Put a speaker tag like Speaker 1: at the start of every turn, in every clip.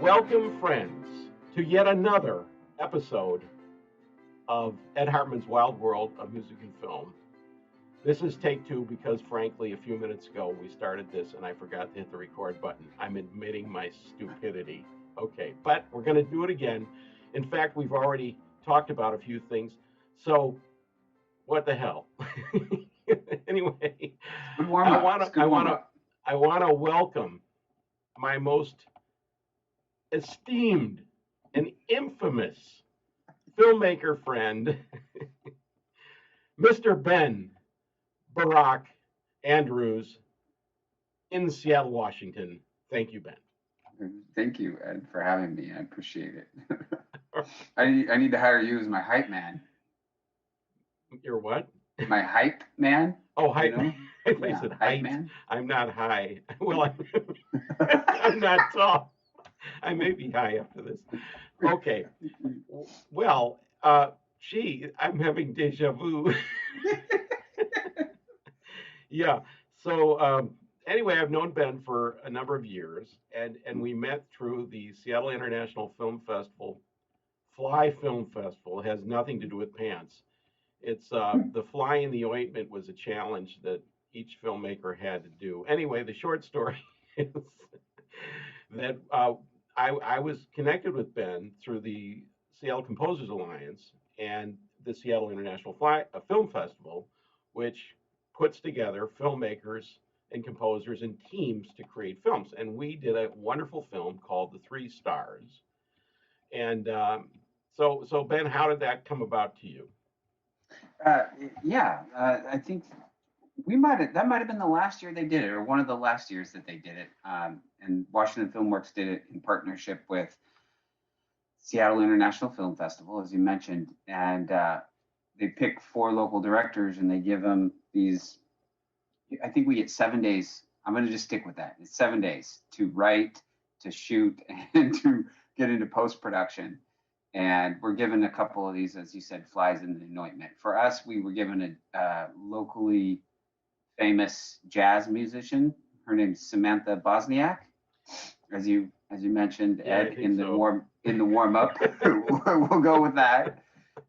Speaker 1: Welcome, friends, to yet another episode of Ed Hartman's Wild World of Music and Film. This is take two because, frankly, a few minutes ago we started this and I forgot to hit the record button. I'm admitting my stupidity. Okay, but we're going to do it again. In fact, we've already talked about a few things. So, what the hell? Anyway,
Speaker 2: Good warm up.
Speaker 1: I want to welcome my most esteemed and infamous filmmaker friend, Mr. Ben Barack Andrews in Seattle, Washington. Thank you, Ben.
Speaker 2: Thank you, Ed, for having me. I appreciate it. I need to hire you as my hype man.
Speaker 1: You're what?
Speaker 2: My hype man?
Speaker 1: Oh, hype.
Speaker 2: You know?
Speaker 1: I said height.
Speaker 2: Man.
Speaker 1: I'm not high. Well, I'm not tall. I may be high after this. Okay. Well, gee, I'm having deja vu. Yeah. So anyway, I've known Ben for a number of years, and we met through the Seattle International Film Festival. Fly Film Festival. It has nothing to do with pants. It's the fly in the ointment was a challenge that each filmmaker had to do. Anyway, the short story is that I was connected with Ben through the Seattle Composers Alliance and the Seattle International Film Festival, which puts together filmmakers and composers and teams to create films. And we did a wonderful film called The Three Stars. And so Ben, how did that come about to you?
Speaker 2: I think that might have been the last year they did it, or one of the last years that they did it. And Washington Filmworks did it in partnership with Seattle International Film Festival, as you mentioned, and they pick 4 local directors and they give them these. I think we get 7 days. I'm going to just stick with that. It's 7 days to write, to shoot, and to get into post-production. And we're given a couple of these, as you said, flies in the ointment. For us, we were given a locally famous jazz musician. Her name's Samantha Bosniak, as you mentioned,
Speaker 1: Yeah,
Speaker 2: Ed, in the warm up. We'll go with that.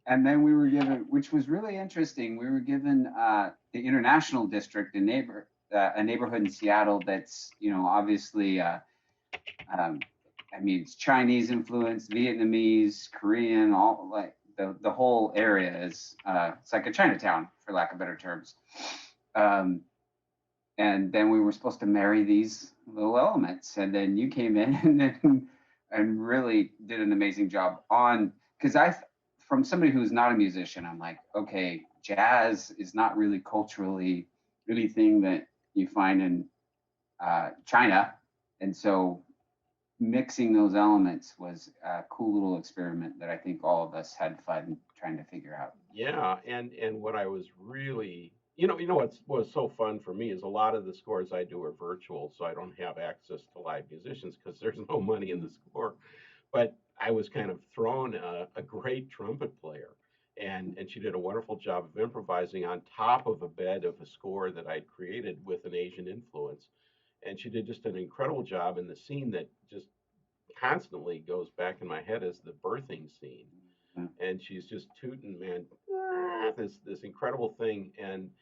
Speaker 2: And then we were given, which was really interesting. We were given the International District, a neighborhood in Seattle that's obviously. It's Chinese influence, Vietnamese, Korean, all like the whole area is it's like a Chinatown, for lack of better terms. And then we were supposed to marry these little elements, and then you came in and really did an amazing job because from somebody who's not a musician, I'm like, okay, jazz is not really culturally anything that you find in China, and so mixing those elements was a cool little experiment that I think all of us had fun trying to figure out.
Speaker 1: Yeah, and what I was really, what was so fun for me is a lot of the scores I do are virtual, so I don't have access to live musicians because there's no money in the score. But I was kind of thrown a great trumpet player, and she did a wonderful job of improvising on top of a bed of a score that I'd created with an Asian influence. And she did just an incredible job in the scene that just constantly goes back in my head as the birthing scene. And she's just tooting, man, this incredible thing. And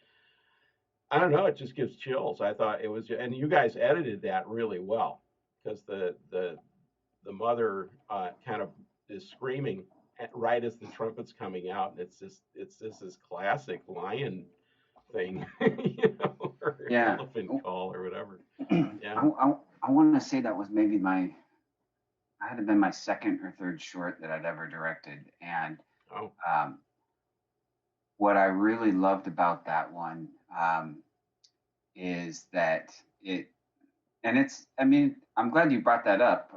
Speaker 1: I don't know, it just gives chills. I thought it was, and you guys edited that really well because the mother kind of is screaming right as the trumpet's coming out, and it's this classic lion thing, or elephant call or whatever. Yeah.
Speaker 2: I want to say that was maybe I had been my second or third short that I'd ever directed, and what I really loved about that one is that I'm glad you brought that up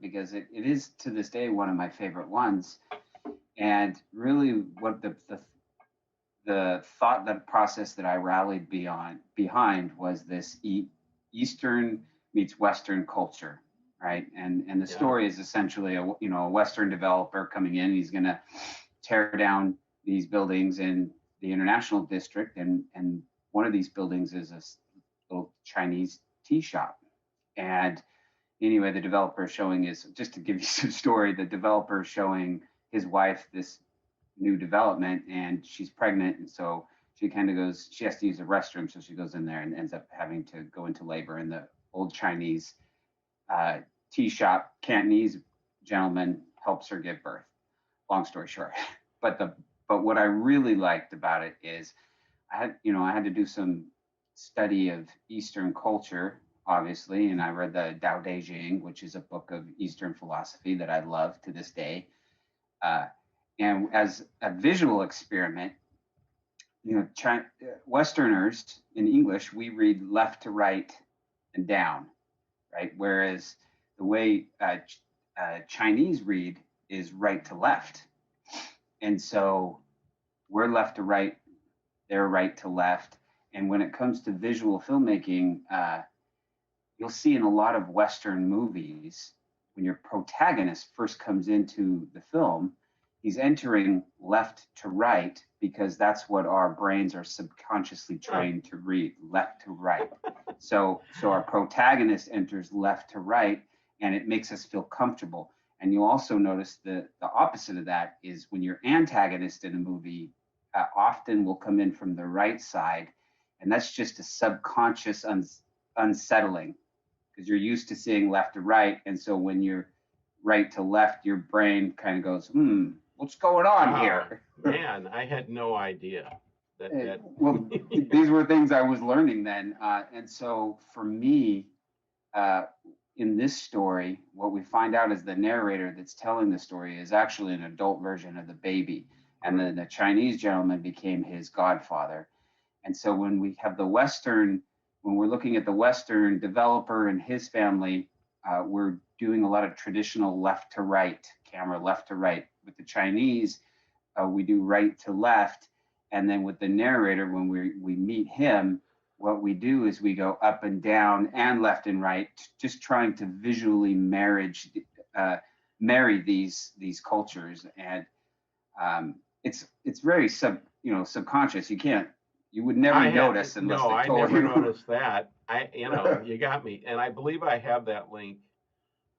Speaker 2: because it is to this day one of my favorite ones, and really what the thought process that I rallied behind was this Eastern meets Western culture, right? And the story is essentially a Western developer coming in. He's going to tear down these buildings in the International District, and one of these buildings is a little Chinese tea shop, and anyway, the developer is showing just to give you some story, the developer is showing his wife this new development, and she's pregnant, and so she kind of goes, she has to use the restroom, so she goes in there and ends up having to go into labor, and the old Chinese uh, tea shop Cantonese gentleman helps her give birth. Long story short, but what I really liked about it is I had to do some study of Eastern culture, obviously, and I read the Tao Te Ching, which is a book of Eastern philosophy that I love to this day. Uh, and as a visual experiment, Westerners in English, we read left to right and down, right? Whereas the way Chinese read is right to left. And so we're left to right, they're right to left. And when it comes to visual filmmaking, you'll see in a lot of Western movies, when your protagonist first comes into the film, he's entering left to right because that's what our brains are subconsciously trained to read, left to right. So our protagonist enters left to right, and it makes us feel comfortable. And you'll also notice the opposite of that is when your antagonist in a movie often will come in from the right side, and that's just a subconscious unsettling because you're used to seeing left to right, and so when you're right to left, your brain kind of goes, what's going on here?
Speaker 1: Man, I had no idea that.
Speaker 2: Well, these were things I was learning then, and so for me, uh, in this story, what we find out is the narrator that's telling the story is actually an adult version of the baby, and then the Chinese gentleman became his godfather. And so when we have when we're looking at the Western developer and his family, we're doing a lot of traditional left to right, camera left to right. With the Chinese, we do right to left. And then with the narrator, when we meet him, what we do is we go up and down and left and right, just trying to visually marry these cultures. And it's very subconscious. You would never notice unless
Speaker 1: no,
Speaker 2: they
Speaker 1: I
Speaker 2: told
Speaker 1: never
Speaker 2: you.
Speaker 1: noticed that. You got me, and I believe I have that link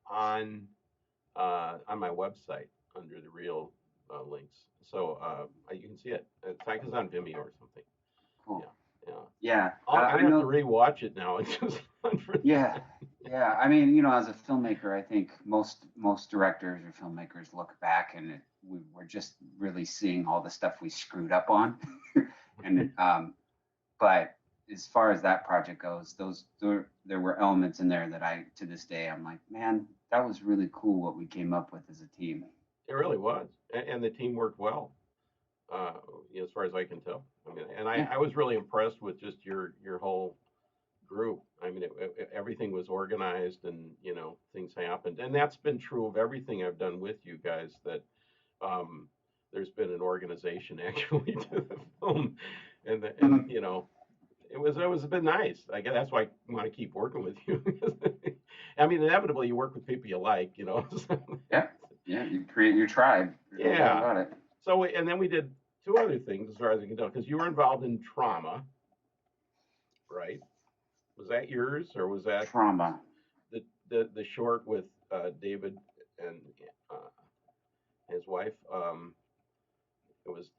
Speaker 1: on my website under the real links, so you can see it. It's like it's on Vimeo or something.
Speaker 2: Cool.
Speaker 1: Yeah,
Speaker 2: Yeah.
Speaker 1: I'm gonna have to rewatch it now. It's just fun for
Speaker 2: yeah. Yeah. I mean, as a filmmaker, I think most directors or filmmakers look back and we're just really seeing all the stuff we screwed up on, and but as far as that project goes, there were elements in there that to this day I'm like, man, that was really cool what we came up with as a team.
Speaker 1: It really was, and the team worked well, as far as I can tell. I mean, and
Speaker 2: Yeah.
Speaker 1: I was really impressed with just your whole group. I mean, everything was organized, and things happened, and that's been true of everything I've done with you guys. That there's been an organization actually to the film, and it was a bit nice. I guess that's why I want to keep working with you. I mean, inevitably you work with people you like. So.
Speaker 2: Yeah. Yeah. You create your tribe.
Speaker 1: Yeah.
Speaker 2: About it.
Speaker 1: So and then we did two other things as far as I can tell, because you were involved in Trauma, right? Was that yours, or was that
Speaker 2: Trauma?
Speaker 1: The short with David and his wife? It was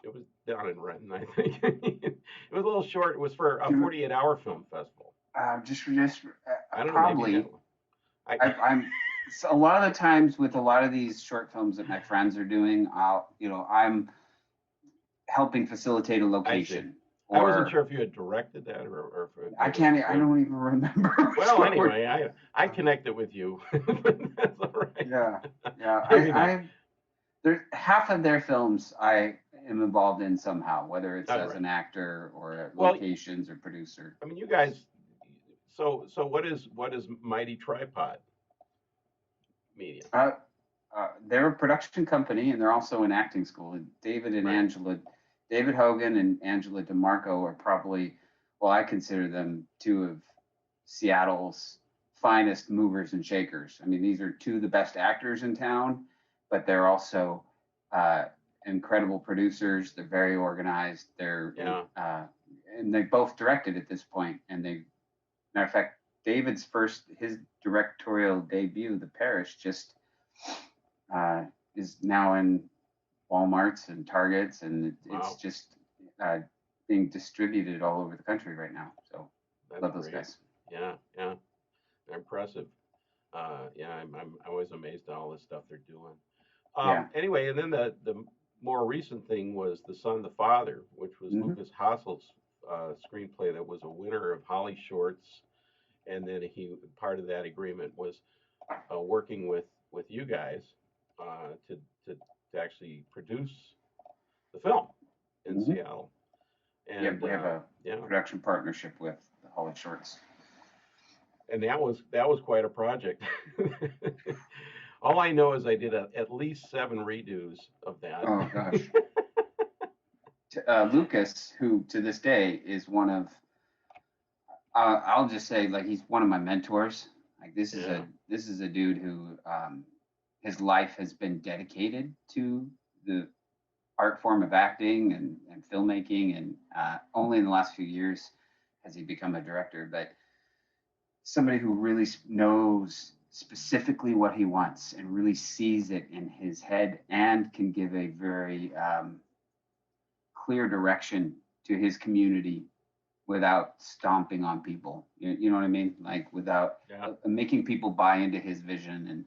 Speaker 1: down in Renton, I think. It was a little short. It was for a 48-hour film festival.
Speaker 2: I don't
Speaker 1: probably.
Speaker 2: Know, I'm so a lot of the times with a lot of these short films that my friends are doing, I'm helping facilitate a location.
Speaker 1: I wasn't sure if you had directed that or if
Speaker 2: I don't even remember.
Speaker 1: Well, anyway, I connected with you. That's all right.
Speaker 2: Yeah. Half of their films I am involved in somehow, whether it's as an actor or locations or producer.
Speaker 1: I mean, you guys. So what is Mighty Tripod Media?
Speaker 2: They're a production company, and they're also an acting school. David Hogan and Angela DeMarco are probably, I consider them two of Seattle's finest movers and shakers. I mean, these are two of the best actors in town, but they're also incredible producers. They're very organized. And they both directed at this point. And matter of fact, David's his directorial debut, The Parish, just is now in Walmarts and Targets, and it's
Speaker 1: Wow,
Speaker 2: just being distributed all over the country right now. So
Speaker 1: that's
Speaker 2: love those
Speaker 1: great.
Speaker 2: guys.
Speaker 1: Yeah, yeah, they're impressive. Yeah, I'm always amazed at all the stuff they're doing.
Speaker 2: Yeah.
Speaker 1: Anyway, and then the more recent thing was The Son, the Father, which was
Speaker 2: Hmm.
Speaker 1: Lucas Hassel's screenplay that was a winner of Holly Shorts, and then he part of that agreement was working with you guys to to actually produce the film in
Speaker 2: Hmm.
Speaker 1: Seattle,
Speaker 2: Yeah,
Speaker 1: and
Speaker 2: we have a
Speaker 1: yeah,
Speaker 2: production partnership with the Holly Shorts.
Speaker 1: and that was quite a project. All I know is I did at least 7 redos of that.
Speaker 2: Oh gosh. Lucas, who to this day is one of, I'll just say, like, he's one of my mentors. Like,
Speaker 1: Yeah,
Speaker 2: this is a dude who his life has been dedicated to the art form of acting and filmmaking, and only in the last few years has he become a director. But somebody who really knows specifically what he wants and really sees it in his head and can give a very clear direction to his community without stomping on people. You know what I mean? Like, without
Speaker 1: yeah.
Speaker 2: making people buy into his vision. And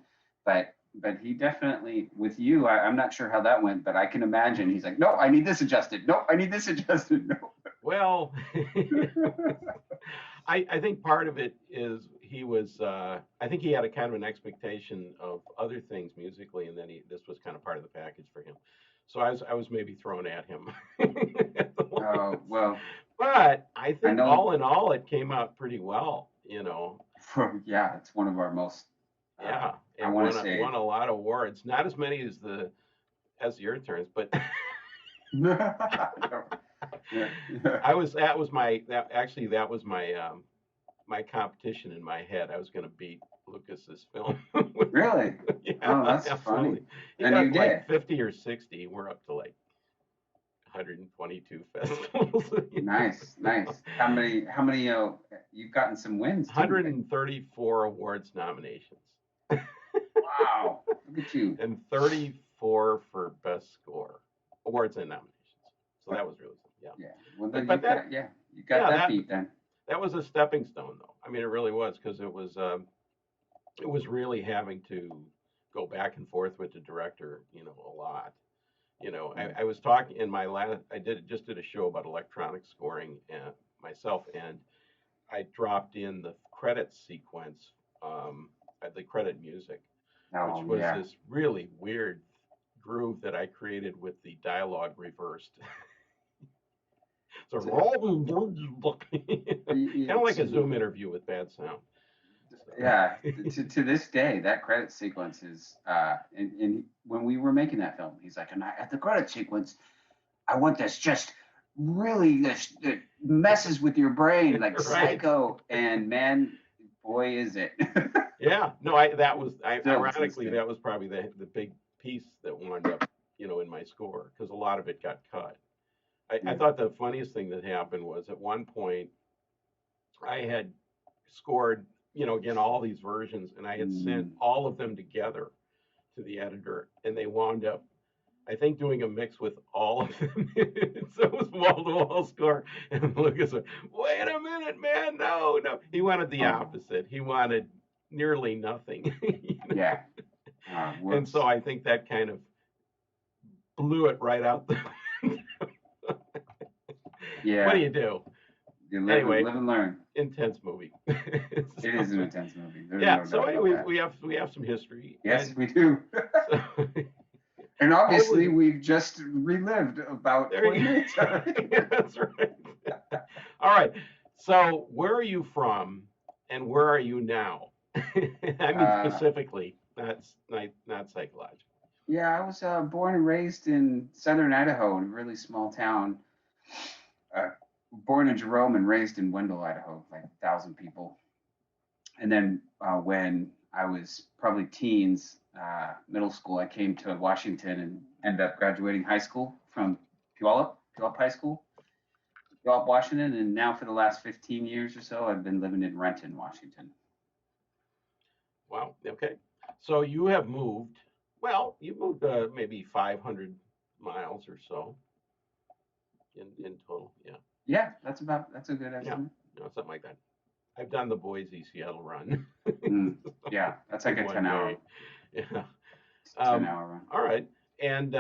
Speaker 2: but he definitely, with you, I'm not sure how that went, but I can imagine he's like, no, I need this adjusted. No, I need this adjusted. No.
Speaker 1: Well, I think part of it is he was I think he had a kind of an expectation of other things musically, and then this was kind of part of the package for him. So I was maybe thrown at him.
Speaker 2: Well,
Speaker 1: But I
Speaker 2: I
Speaker 1: think
Speaker 2: know.
Speaker 1: all in all, it came out pretty well. You know,
Speaker 2: Yeah, it's one of our most. Uh,
Speaker 1: yeah,
Speaker 2: I
Speaker 1: it
Speaker 2: want to say.
Speaker 1: won a lot of awards. Not as many as the Earth Turns, but
Speaker 2: Yeah, yeah.
Speaker 1: that was my that was my my competition in my head. I was going to beat Lucas's film.
Speaker 2: Really?
Speaker 1: Yeah,
Speaker 2: Oh, that's funny.
Speaker 1: absolutely. He
Speaker 2: And you
Speaker 1: got like
Speaker 2: did.
Speaker 1: 50 or 60. We're up to like 122 festivals.
Speaker 2: Nice, nice. How many you've gotten some wins too, right?
Speaker 1: 134 awards nominations
Speaker 2: Wow. Look at you.
Speaker 1: and 34 for best score awards and nominations. So
Speaker 2: What?
Speaker 1: that was really yeah.
Speaker 2: Yeah. Well,
Speaker 1: But
Speaker 2: then
Speaker 1: but that
Speaker 2: you got
Speaker 1: yeah
Speaker 2: that beat then.
Speaker 1: that was a stepping stone though. I mean it really was because it was really having to go back and forth with the director, you know, a lot. You know,
Speaker 2: Mm.
Speaker 1: I was talking in my last, just did a show about electronic scoring and myself, and I dropped in the credit sequence, the credit music, which
Speaker 2: Oh
Speaker 1: was
Speaker 2: yeah.
Speaker 1: this really weird groove that I created with the dialogue reversed. So
Speaker 2: To,
Speaker 1: kind of like a
Speaker 2: to,
Speaker 1: Zoom interview with bad sound. So
Speaker 2: yeah. To this day, that credit sequence is and when we were making that film, he's like, and at the credit sequence, I want this just really this that messes with your brain like
Speaker 1: right.
Speaker 2: psycho. And man, boy, is it.
Speaker 1: Yeah, no,
Speaker 2: Still to this
Speaker 1: ironically
Speaker 2: day.
Speaker 1: that was probably the big piece that wound up, you know, in my score because a lot of it got cut. I
Speaker 2: Yeah.
Speaker 1: thought the funniest thing that happened was at one point I had scored, you know, again all these versions, and I had sent
Speaker 2: Mm.
Speaker 1: all of them together to the editor, and they wound up, I think, doing a mix with all of them. So it was wall to wall score, and Lucas went, "Wait a minute, man, no, no." He wanted the
Speaker 2: Oh,
Speaker 1: opposite. He wanted nearly nothing. You know?
Speaker 2: yeah.
Speaker 1: And so
Speaker 2: Whoops.
Speaker 1: I think that kind of blew it right out. What do
Speaker 2: Yeah.
Speaker 1: you do?
Speaker 2: You
Speaker 1: Anyway,
Speaker 2: live and learn.
Speaker 1: intense movie.
Speaker 2: It is an intense movie. There's
Speaker 1: Yeah.
Speaker 2: no
Speaker 1: So,
Speaker 2: doubt about
Speaker 1: anyways,
Speaker 2: that.
Speaker 1: we have some history,
Speaker 2: Yes,
Speaker 1: and
Speaker 2: we do.
Speaker 1: so
Speaker 2: And obviously,
Speaker 1: Hollywood.
Speaker 2: we've just relived about
Speaker 1: There
Speaker 2: 20
Speaker 1: you.
Speaker 2: minutes already.
Speaker 1: That's right. All right. So, where are you from, and where are you now? I mean,
Speaker 2: Uh,
Speaker 1: specifically, not psychological.
Speaker 2: yeah, I was born and raised in southern Idaho in a really small town. Born in Jerome and raised in Wendell, Idaho, like 1,000 people. And then when I was probably teens, middle school, I came to Washington and ended up graduating high school from Puyallup High School. Washington, and now for the last 15 years or so, I've been living in Renton, Washington.
Speaker 1: Wow. Okay. So you have moved. Well, you moved maybe 500 miles or so in total. Yeah.
Speaker 2: Yeah, that's a good
Speaker 1: Yeah.
Speaker 2: estimate.
Speaker 1: Something like that. I've done the Boise Seattle run.
Speaker 2: Mm, yeah, that's like
Speaker 1: In
Speaker 2: a
Speaker 1: one
Speaker 2: 10 hour
Speaker 1: day. Yeah.
Speaker 2: 10 hour run.
Speaker 1: All right. And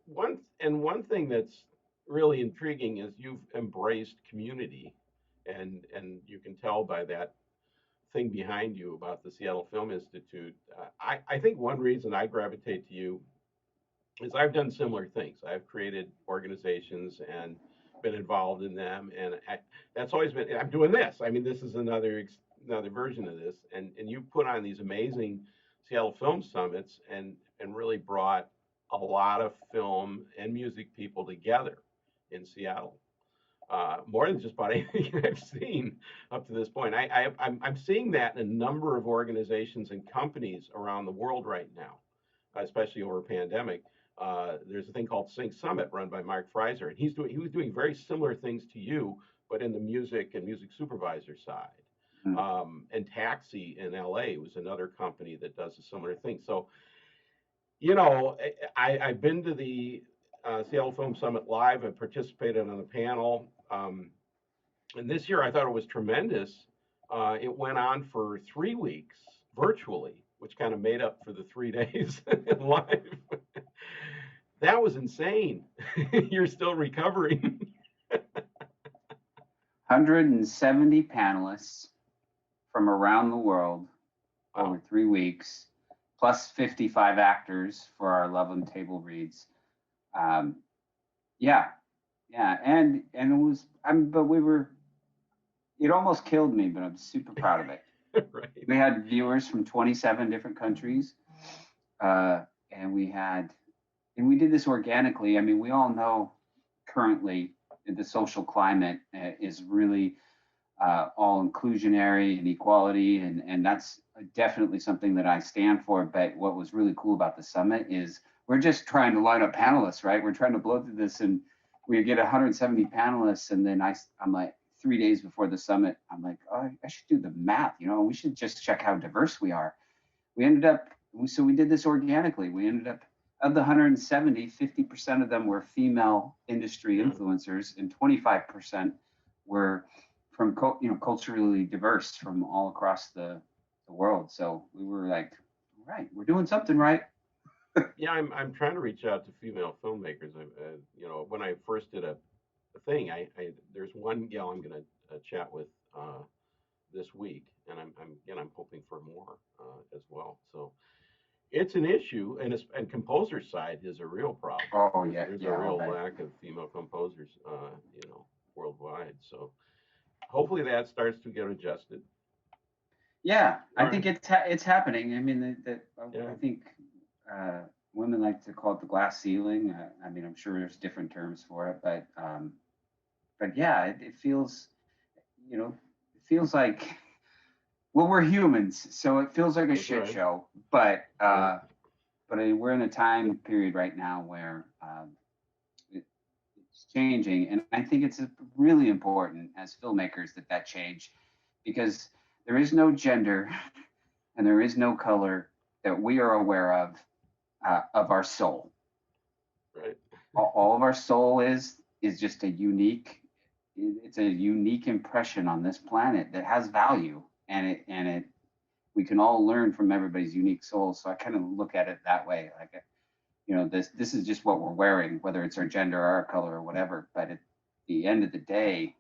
Speaker 1: one thing that's really intriguing is you've embraced community, and you can tell by that thing behind you about the Seattle Film Institute. I think one reason I gravitate to you is I've done similar things. I've created organizations and been involved in them, and that's always been. I'm doing this. I mean, this is another version of this, and you put on these amazing Seattle Film Summits, and really brought a lot of film and music people together in Seattle. More than just about anything I've seen up to this point. I'm seeing that in a number of organizations and companies around the world right now, especially over a pandemic. There's a thing called Sync Summit run by Mark Freiser, and he was doing very similar things to you, but in the music and music supervisor side.
Speaker 2: Mm.
Speaker 1: And Taxi in LA was another company that does a similar thing. So, I've been to the Seattle Film Summit live and participated on the panel. And this year I thought it was tremendous. It went on for 3 weeks virtually, which kind of made up for the 3 days live. That was insane. You're still recovering.
Speaker 2: 170 panelists from around the world over
Speaker 1: Wow.
Speaker 2: 3 weeks, plus 55 actors for our Love 'em table reads. Um, yeah, yeah, and it was. But we were. It almost killed me, but I'm super proud of it.
Speaker 1: Right.
Speaker 2: We had viewers from 27 different countries, and we did this organically. I mean, we all know currently the social climate is really all inclusionary and equality, and that's definitely something that I stand for. But what was really cool about the summit is we're just trying to line up panelists, right? We're trying to blow through this, and we get 170 panelists, and then I'm like 3 days before the summit, I'm like, oh, I should do the math. We should just check how diverse we are. We ended up, so we did this organically. We ended up of the 170, 50% of them were female industry
Speaker 1: Yeah.
Speaker 2: influencers, and 25% were from culturally diverse from all across the world. So we were like, all right, we're doing something right.
Speaker 1: Yeah, I'm trying to reach out to female filmmakers. When I first did a thing, there's one gal I'm going to chat with this week, and I'm hoping for more as well. So it's an issue, and composer side is a real problem.
Speaker 2: Oh
Speaker 1: There's
Speaker 2: yeah,
Speaker 1: there's a
Speaker 2: yeah, I'll
Speaker 1: real
Speaker 2: bet.
Speaker 1: lack of female composers, worldwide. So hopefully that starts to get adjusted.
Speaker 2: Yeah,
Speaker 1: All
Speaker 2: I
Speaker 1: right.
Speaker 2: think it's happening. I mean,
Speaker 1: Yeah.
Speaker 2: I think uh, women like to call it the glass ceiling. I mean, I'm sure there's different terms for it, but yeah, it feels, it feels like, well, we're humans, so it feels like a
Speaker 1: That's
Speaker 2: shit
Speaker 1: right.
Speaker 2: show. But
Speaker 1: Yeah.
Speaker 2: we're in a time period right now where it's changing, and I think it's really important as filmmakers that change, because there is no gender and there is no color that we are aware of our soul.
Speaker 1: Right.
Speaker 2: All of our soul is just a unique. It's a unique impression on this planet that has value, and we can all learn from everybody's unique soul. So I kind of look at it that way, like, this is just what we're wearing, whether it's our gender or our color or whatever. But at the end of the day,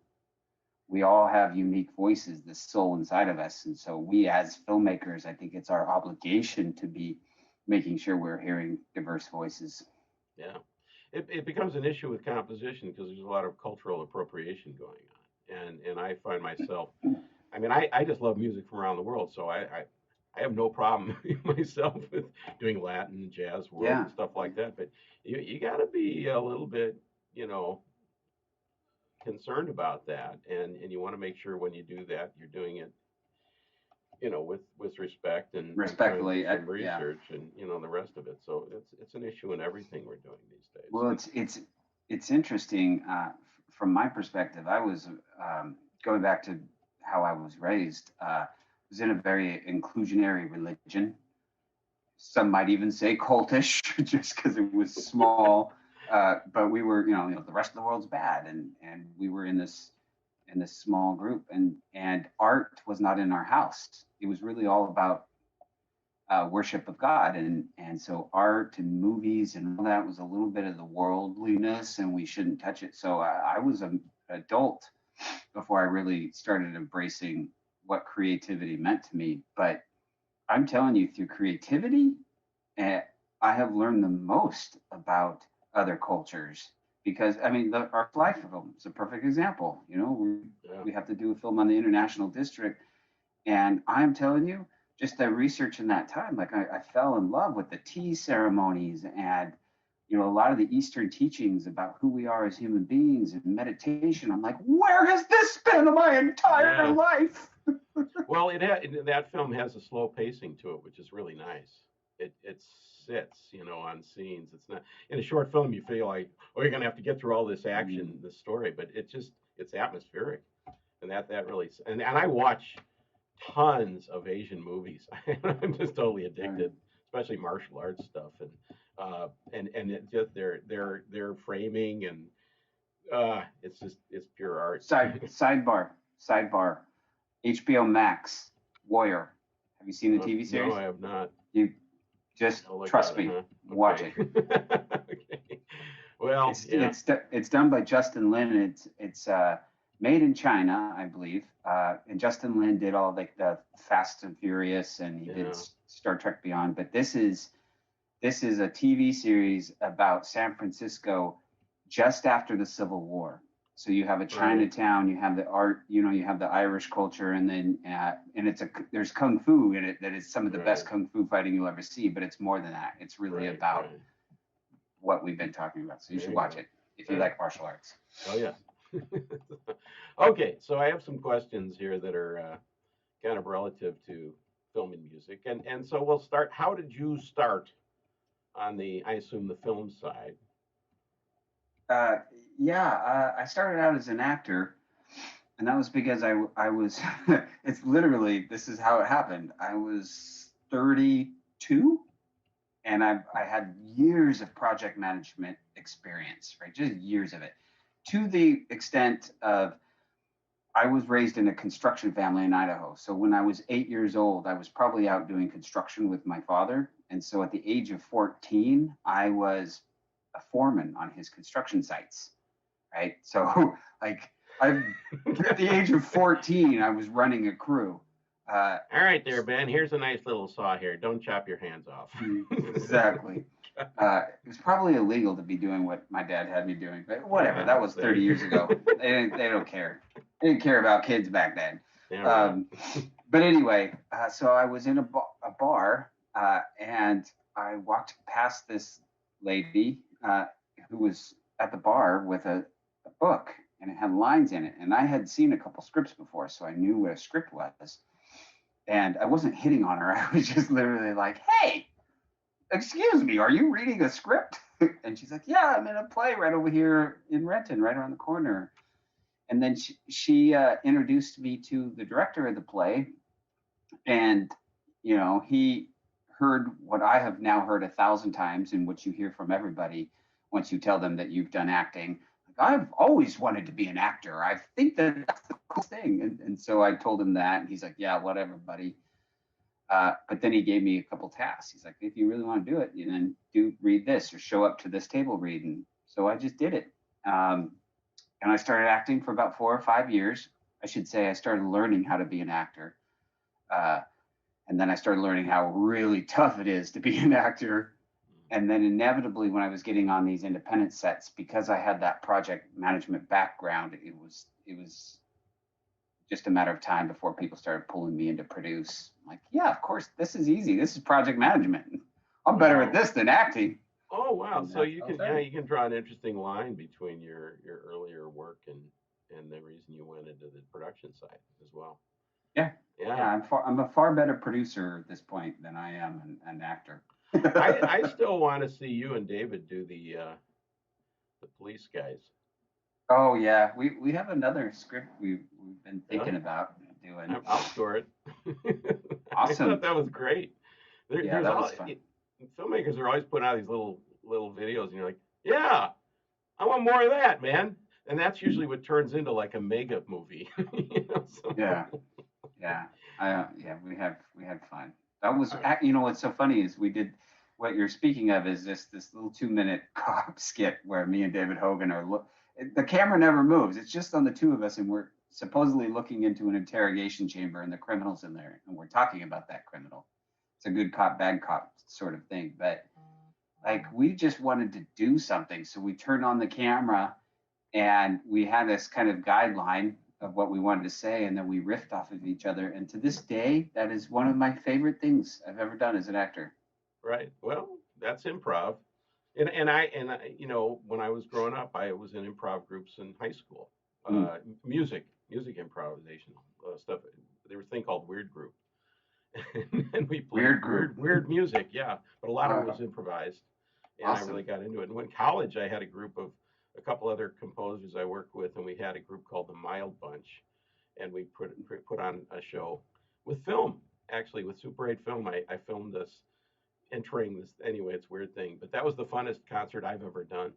Speaker 2: we all have unique voices, the soul inside of us. And so we as filmmakers, I think it's our obligation to be making sure we're hearing diverse voices.
Speaker 1: Yeah. It becomes an issue with composition because there's a lot of cultural appropriation going on, and I find myself. I mean, I just love music from around the world, so I have no problem myself with doing Latin, jazz, world,
Speaker 2: Yeah.
Speaker 1: and stuff like that. But you got to be a little bit, you know, concerned about that, and you want to make sure when you do that, you're doing it, with respect and trying to do
Speaker 2: Respectfully.
Speaker 1: some
Speaker 2: Yeah.
Speaker 1: research and the rest of it. So it's an issue in everything we're doing these days.
Speaker 2: Well, it's interesting. from my perspective, I was going back to how I was raised. Was in a very inclusionary religion. Some might even say cultish, just because it was small. But we were, the rest of the world's bad, and we were in this small group, and art was not in our house. It was really all about worship of God, and so art and movies and all that was a little bit of the worldliness, and we shouldn't touch it. So I was an adult before I really started embracing what creativity meant to me. But I'm telling you, through creativity, I have learned the most about other cultures. Because I mean, our fly film is a perfect example. We have to do a film on the International District, and I'm telling you, just the research in that time, like I fell in love with the tea ceremonies and a lot of the Eastern teachings about who we are as human beings and meditation. I'm like, where has this been my entire life?
Speaker 1: Well, that film has a slow pacing to it, which is really nice. It sits, on scenes. It's not in a short film. You feel like, oh, you're gonna have to get through all this action, this story, but it's atmospheric, and that really. And I watch tons of Asian movies. I'm just totally addicted, especially martial arts stuff, and it just their framing and it's pure art.
Speaker 2: Sidebar. HBO Max, Warrior. Have you seen the TV series?
Speaker 1: No, I have not.
Speaker 2: You just trust me.
Speaker 1: Huh?
Speaker 2: Watch it.
Speaker 1: Okay. Well,
Speaker 2: it's done by Justin Lin. It's made in China, I believe. And Justin Lin did all like the Fast and Furious, and he did Star Trek Beyond. But this is a TV series about San Francisco just after the Civil War. So you have a Chinatown, you have the art, you have the Irish culture, and then and there's kung fu in it that is some of the best kung fu fighting you'll ever see. But it's more than that. It's really about what we've been talking about. So you should watch it if you like martial arts.
Speaker 1: Oh yeah. Okay, so I have some questions here that are kind of relative to film and music, and so we'll start. How did you start on I assume, the film side?
Speaker 2: I started out as an actor, and that was because I was. It's literally, this is how it happened. I was 32, and I had years of project management experience, right? Just years of it, to the extent of I was raised in a construction family in Idaho. So when I was 8 years old, I was probably out doing construction with my father. And so at the age of 14, I was a foreman on his construction sites, right? So like at the age of 14, I was running a crew.
Speaker 1: All right there, Ben, here's a nice little saw here. Don't chop your hands off.
Speaker 2: Exactly. It was probably illegal to be doing what my dad had me doing, but whatever. That was 30 years ago. They don't care. They didn't care about kids back then. But anyway, so I was in a bar, and I walked past this lady who was at the bar with a book, and it had lines in it. And I had seen a couple scripts before, so I knew what a script was. And I wasn't hitting on her. I was just literally like, hey, excuse me, are you reading a script? And she's like, yeah, I'm in a play right over here in Renton, right around the corner. And then she introduced me to the director of the play. And, he heard what I have now heard 1,000 times, and what you hear from everybody once you tell them that you've done acting. Like, I've always wanted to be an actor. I think that's the cool thing. And so I told him that, and he's like, yeah, whatever, buddy. But then he gave me a couple tasks. He's like, if you really want to do it, then read this or show up to this table reading. So I just did it. And I started acting for about 4 or 5 years. I should say I started learning how to be an actor. And then I started learning how really tough it is to be an actor. And then inevitably, when I was getting on these independent sets, because I had that project management background, it was just a matter of time before people started pulling me in to produce. I'm like, yeah, of course, this is easy. This is project management. I'm better at this than acting.
Speaker 1: Oh wow! So you can draw an interesting line between your earlier work and the reason you went into the production side as well.
Speaker 2: Yeah. I'm a far better producer at this point than I am an actor.
Speaker 1: I still want to see you and David do the police guys.
Speaker 2: Oh yeah, we have another script we've been
Speaker 1: Yeah,
Speaker 2: thinking about doing.
Speaker 1: I'll score it. I thought
Speaker 2: Awesome.
Speaker 1: that was great.
Speaker 2: Yeah,
Speaker 1: There's
Speaker 2: that
Speaker 1: all
Speaker 2: was fun.
Speaker 1: filmmakers are always putting out these little videos, and you're like, yeah, I want more of that, man. And that's usually what turns into like a mega movie.
Speaker 2: Yeah, yeah. Yeah, we had fun. That was,
Speaker 1: Uh,
Speaker 2: you know, what's so funny is we did what you're speaking of is this little 2 minute cop skit where me and David Hogan are the camera never moves. It's just on the two of us, and we're supposedly looking into an interrogation chamber, and the criminal's in there, and we're talking about that criminal. It's a good cop, bad cop sort of thing, but like we just wanted to do something, so we turned on the camera and we had this kind of guideline of what we wanted to say, and then we riffed off of each other, and to this day that is one of my favorite things I've ever done as an actor.
Speaker 1: right. Well, that's improv. And I, when I was growing up, I was in improv groups in high school.
Speaker 2: Mm.
Speaker 1: Music improvisation stuff. There was a thing called Weird Group, and we played
Speaker 2: Weird group.
Speaker 1: weird music. Yeah, but a lot of it
Speaker 2: uh,
Speaker 1: was improvised, and I really
Speaker 2: Awesome.
Speaker 1: got into it. And when college, I had a group of a couple other composers I worked with, and we had a group called the Mild Bunch, and we put on a show with film. Actually, with Super 8 film, I filmed this entering this anyway. It's a weird thing, but that was the funnest concert I've ever done.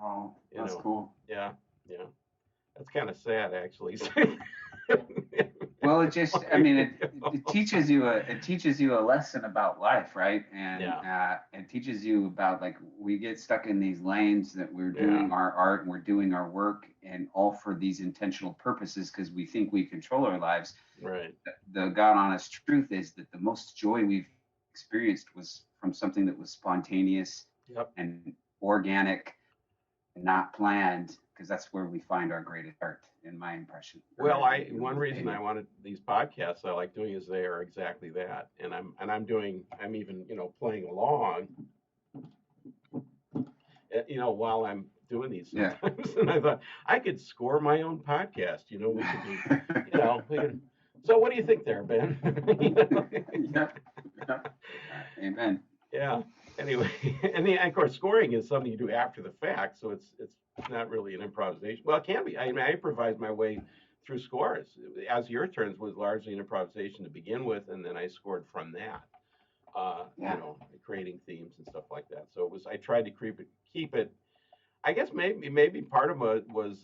Speaker 2: Oh,
Speaker 1: You
Speaker 2: that's
Speaker 1: know,
Speaker 2: cool.
Speaker 1: yeah, yeah. That's kind of sad, actually.
Speaker 2: Well, it just, I mean, it teaches you a lesson about life, right? And
Speaker 1: Yeah,
Speaker 2: it teaches you about, like, we get stuck in these lanes that we're
Speaker 1: yeah,
Speaker 2: doing our art and we're doing our work, and all for these intentional purposes because we think we control our lives.
Speaker 1: right.
Speaker 2: The God honest truth is that the most joy we've experienced was from something that was spontaneous
Speaker 1: Yep.
Speaker 2: and organic and not planned, because that's where we find our greatest art, in my impression,
Speaker 1: Well,
Speaker 2: or
Speaker 1: I
Speaker 2: in my
Speaker 1: one reason I
Speaker 2: opinion.
Speaker 1: wanted these podcasts I like doing is they are exactly that, and I'm even playing along, while I'm doing these
Speaker 2: Yeah.
Speaker 1: sometimes, and I thought I could score my own podcast. We could do, we could. So what do you think there, Ben? You know?
Speaker 2: Yep. Yep. Amen.
Speaker 1: Yeah. Anyway, and of course, scoring is something you do after the fact, so it's not really an improvisation. Well, it can be. I mean, I improvised my way through scores. As Your Turns was largely an improvisation to begin with, and then I scored from that.
Speaker 2: Yeah.
Speaker 1: Creating themes and stuff like that. So it was. I tried to keep it. I guess maybe part of it was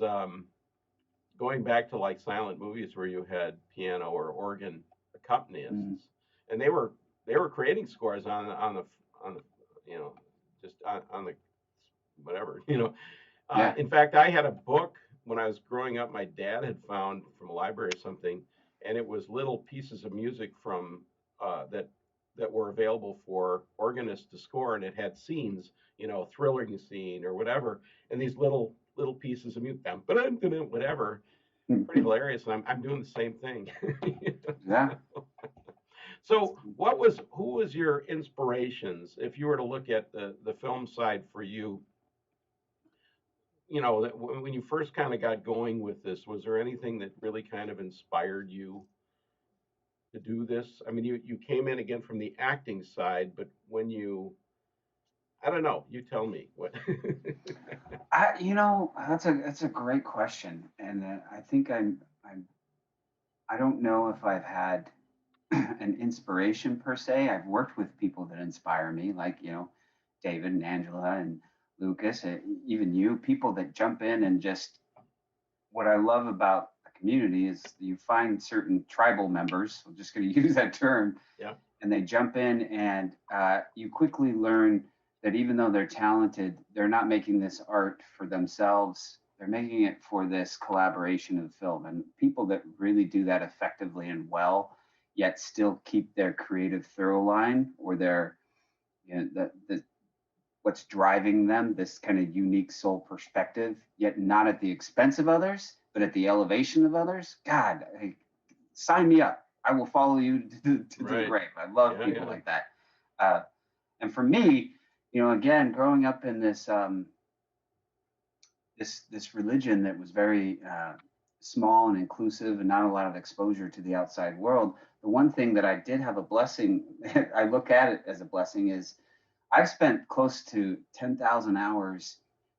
Speaker 1: going back to like silent movies where you had piano or organ
Speaker 2: Mm.
Speaker 1: accompanists, and they were creating scores on the just on the whatever.
Speaker 2: Yeah.
Speaker 1: In fact, I had a book when I was growing up. My dad had found from a library or something, and it was little pieces of music from that were available for organists to score, and it had scenes, thrilling scene or whatever, and these little pieces of music, whatever, pretty hilarious. And I'm doing the same thing.
Speaker 2: Yeah.
Speaker 1: So, who was your inspirations if you were to look at the film side for you? That when you first kind of got going with this, was there anything that really kind of inspired you to do this? I mean, you came in again from the acting side, but I don't know, you tell me what.
Speaker 2: That's a great question, and I think I don't know if I've had an inspiration per se. I've worked with people that inspire me, like, David and Angela and Lucas, even you, people that jump in and just, what I love about the community is you find certain tribal members. I'm just going to use that term,
Speaker 1: Yeah,
Speaker 2: and they jump in, and you quickly learn that even though they're talented, they're not making this art for themselves. They're making it for this collaboration of film, and people that really do that effectively and well, yet still keep their creative through line, or their, the what's driving them, this kind of unique soul perspective, yet not at the expense of others, but at the elevation of others. God, sign me up. I will follow you to the
Speaker 1: right.
Speaker 2: grave. I love
Speaker 1: Yeah,
Speaker 2: people
Speaker 1: yeah,
Speaker 2: like that. Uh, and for me, again, growing up in this religion that was very small and inclusive, and not a lot of exposure to the outside world, the one thing that I did have a blessing, I look at it as a blessing, is I've spent close to 10,000 hours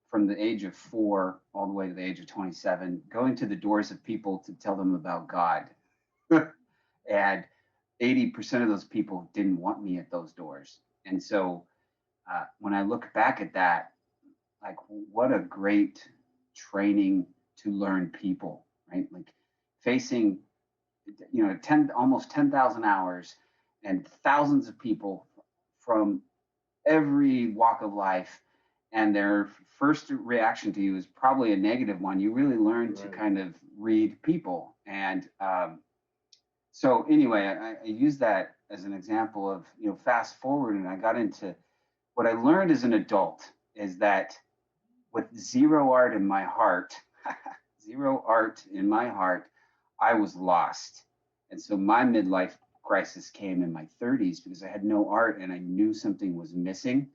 Speaker 2: from the age of 4 all the way to the age of 27, going to the doors of people to tell them about God. And 80% of those people didn't want me at those doors. And so when I look back at that, like, what a great training to learn people, right? Like facing, almost 10,000 hours and thousands of people from every walk of life, and their first reaction to you is probably a negative one. You really learn to kind of read people. And so anyway, I use that as an example of, fast forward, and I got into what I learned as an adult is that with zero art in my heart, zero art in my heart, I was lost. And so my midlife crisis came in my 30s because I had no art and I knew something was missing.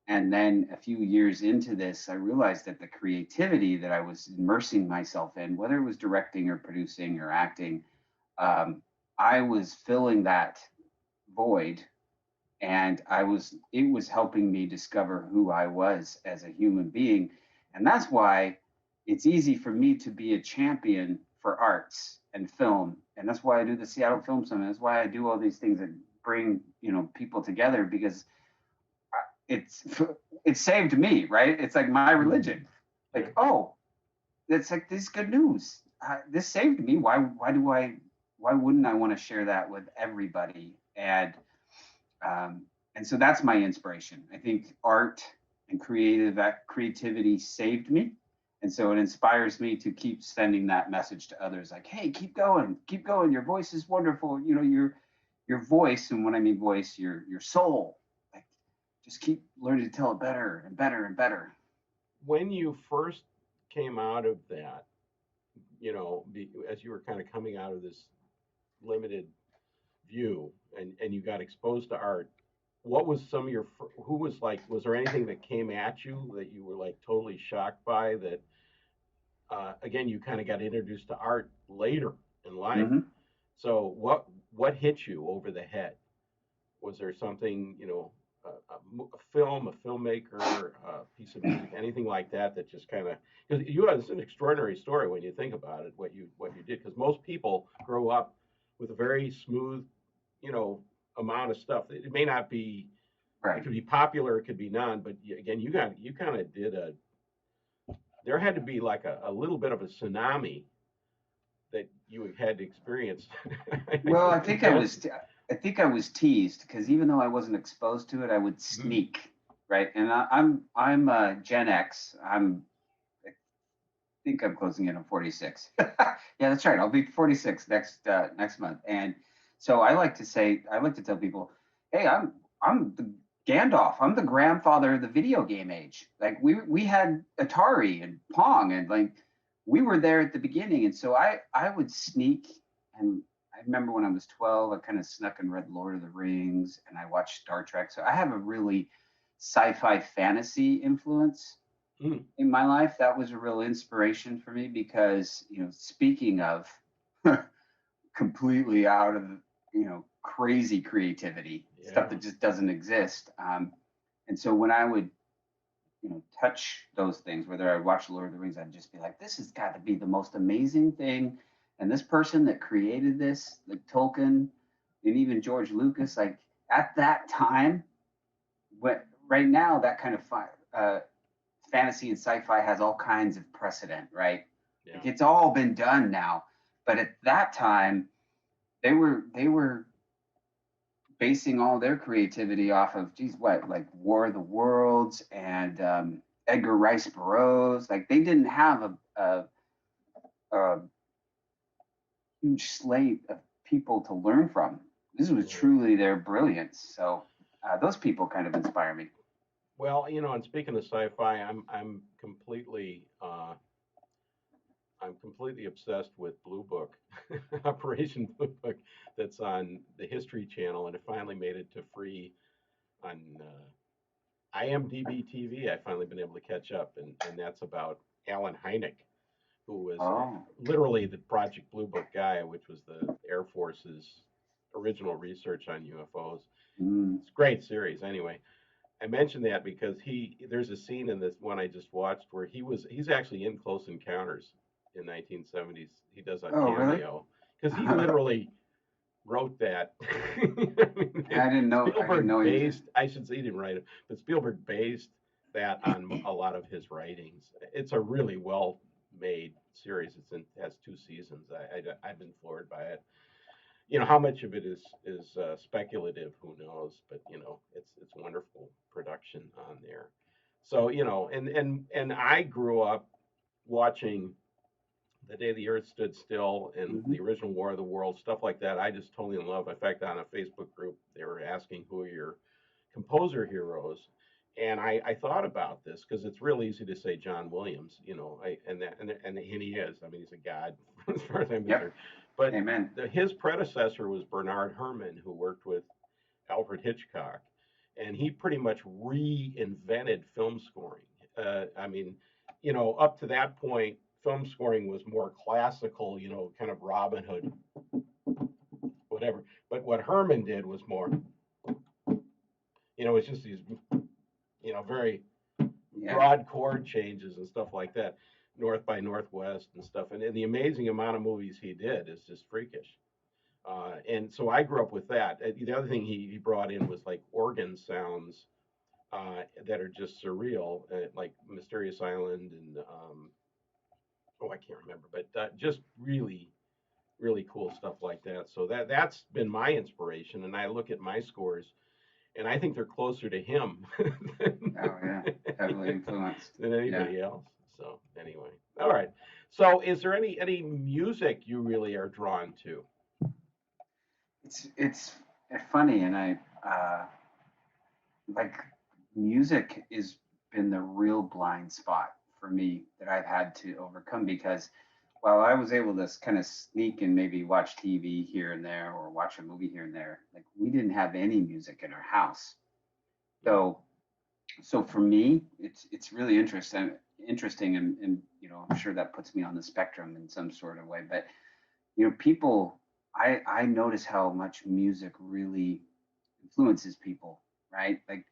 Speaker 2: And then a few years into this, I realized that the creativity that I was immersing myself in, whether it was directing or producing or acting, I was filling that void, and it was helping me discover who I was as a human being. And that's why it's easy for me to be a champion for arts and film. And that's why I do the Seattle Film Summit. That's why I do all these things that bring, people together, because it's saved me, right? It's like my religion. Like, oh, it's like this good news. This saved me. Why wouldn't I want to share that with everybody? And so that's my inspiration. I think art and creativity saved me. And so it inspires me to keep sending that message to others. Like, hey, keep going. Your voice is wonderful. Your voice, and when I mean voice, your soul. Like, just keep learning to tell it better and better and better.
Speaker 1: When you first came out of that, as you were kind of coming out of this limited view, and you got exposed to art, what was some of your, who was like, was there anything that came at you that you were like totally shocked by, that again, you kind of got introduced to art later in life?
Speaker 2: Mm-hmm.
Speaker 1: So what hit you over the head? Was there something, a film, a filmmaker, a piece of music, anything like that just kind of, because it's an extraordinary story when you think about it, what you did, because most people grow up with a very smooth, amount of stuff. It may not be,
Speaker 2: Right.
Speaker 1: It could be popular, it could be non, but again, you kind of did there had to be like a little bit of a tsunami that you had to experience.
Speaker 2: Well, I think I was teased, because even though I wasn't exposed to it, I would sneak, right? And I'm Gen X. I think I'm closing in on 46. Yeah, that's right. I'll be 46 next month. And so I like to tell people, hey, I'm the Gandalf. I'm the grandfather of the video game age. Like, we had Atari and Pong, and like we were there at the beginning. And so I would sneak. And I remember when I was 12, I kind of snuck and read Lord of the Rings, and I watched Star Trek. So I have a really sci-fi fantasy influence in my life. That was a real inspiration for me, because, speaking of completely out of, crazy creativity, stuff that just doesn't exist. And so when I would, touch those things, whether I watch Lord of the Rings, I'd just be like, this has got to be the most amazing thing. And this person that created this, like Tolkien and even George Lucas, like at that time, right now, that kind of fantasy and sci-fi has all kinds of precedent, right? Yeah. Like, it's all been done now. But at that time, they were basing all their creativity off of, like War of the Worlds and Edgar Rice Burroughs. Like, they didn't have a huge slate of people to learn from. This was truly their brilliance. So those people kind of inspire me.
Speaker 1: Well, and speaking of sci-fi, I'm completely obsessed with Blue Book, Operation Blue Book, that's on the History Channel, and it finally made it to free on IMDb TV. I've finally been able to catch up, and that's about Alan Heineck, who was literally the Project Blue Book guy, which was the Air Force's original research on UFOs. It's a great series, anyway. I mentioned that because there's a scene in this one I just watched where he's actually in Close Encounters in 1970s. He does a
Speaker 2: Oh, really?
Speaker 1: cameo because he
Speaker 2: I
Speaker 1: literally wrote that. I mean,
Speaker 2: didn't know. I didn't
Speaker 1: Spielberg
Speaker 2: know he was in.
Speaker 1: based, I should say he didn't write it, but Spielberg based that on a lot of his writings. It's a really well made series. Has 2 seasons. I've been floored by it. How much of it is speculative, who knows, but it's wonderful production on there. So and I grew up watching The Day the Earth Stood Still and
Speaker 2: Hmm.
Speaker 1: the original War of the Worlds, stuff like that. I just totally in love. In fact, on a Facebook group they were asking who are your composer heroes, and I thought about this because it's real easy to say John Williams, and he is. I mean, he's a god as far as I'm
Speaker 2: Yep.
Speaker 1: concerned. But
Speaker 2: Amen.
Speaker 1: his predecessor was Bernard Herrmann, who worked with Alfred Hitchcock, and he pretty much reinvented film scoring. I mean, up to that point, film scoring was more classical, kind of Robin Hood, whatever. But what Herrmann did was more, it's just these, very
Speaker 2: Yeah.
Speaker 1: broad chord changes and stuff like that, North by Northwest and stuff. And the amazing amount of movies he did is just freakish. And so I grew up with that. The other thing he brought in was like organ sounds that are just surreal, like Mysterious Island and I can't remember, but just really, really cool stuff like that. So that's been my inspiration, and I look at my scores, and I think they're closer to him
Speaker 2: Oh, yeah. Heavily influenced.
Speaker 1: than
Speaker 2: Yeah.
Speaker 1: anybody else. So anyway, all right. So is there any music you really are drawn to?
Speaker 2: It's funny, and I like music has been the real blind spot for me that I've had to overcome because while I was able to kind of sneak and maybe watch TV here and there or watch a movie here and there, like we didn't have any music in our house.
Speaker 1: Mm.
Speaker 2: So for me, it's really interesting, and I'm sure that puts me on the spectrum in some sort of way. But people, I notice how much music really influences people, right? Like,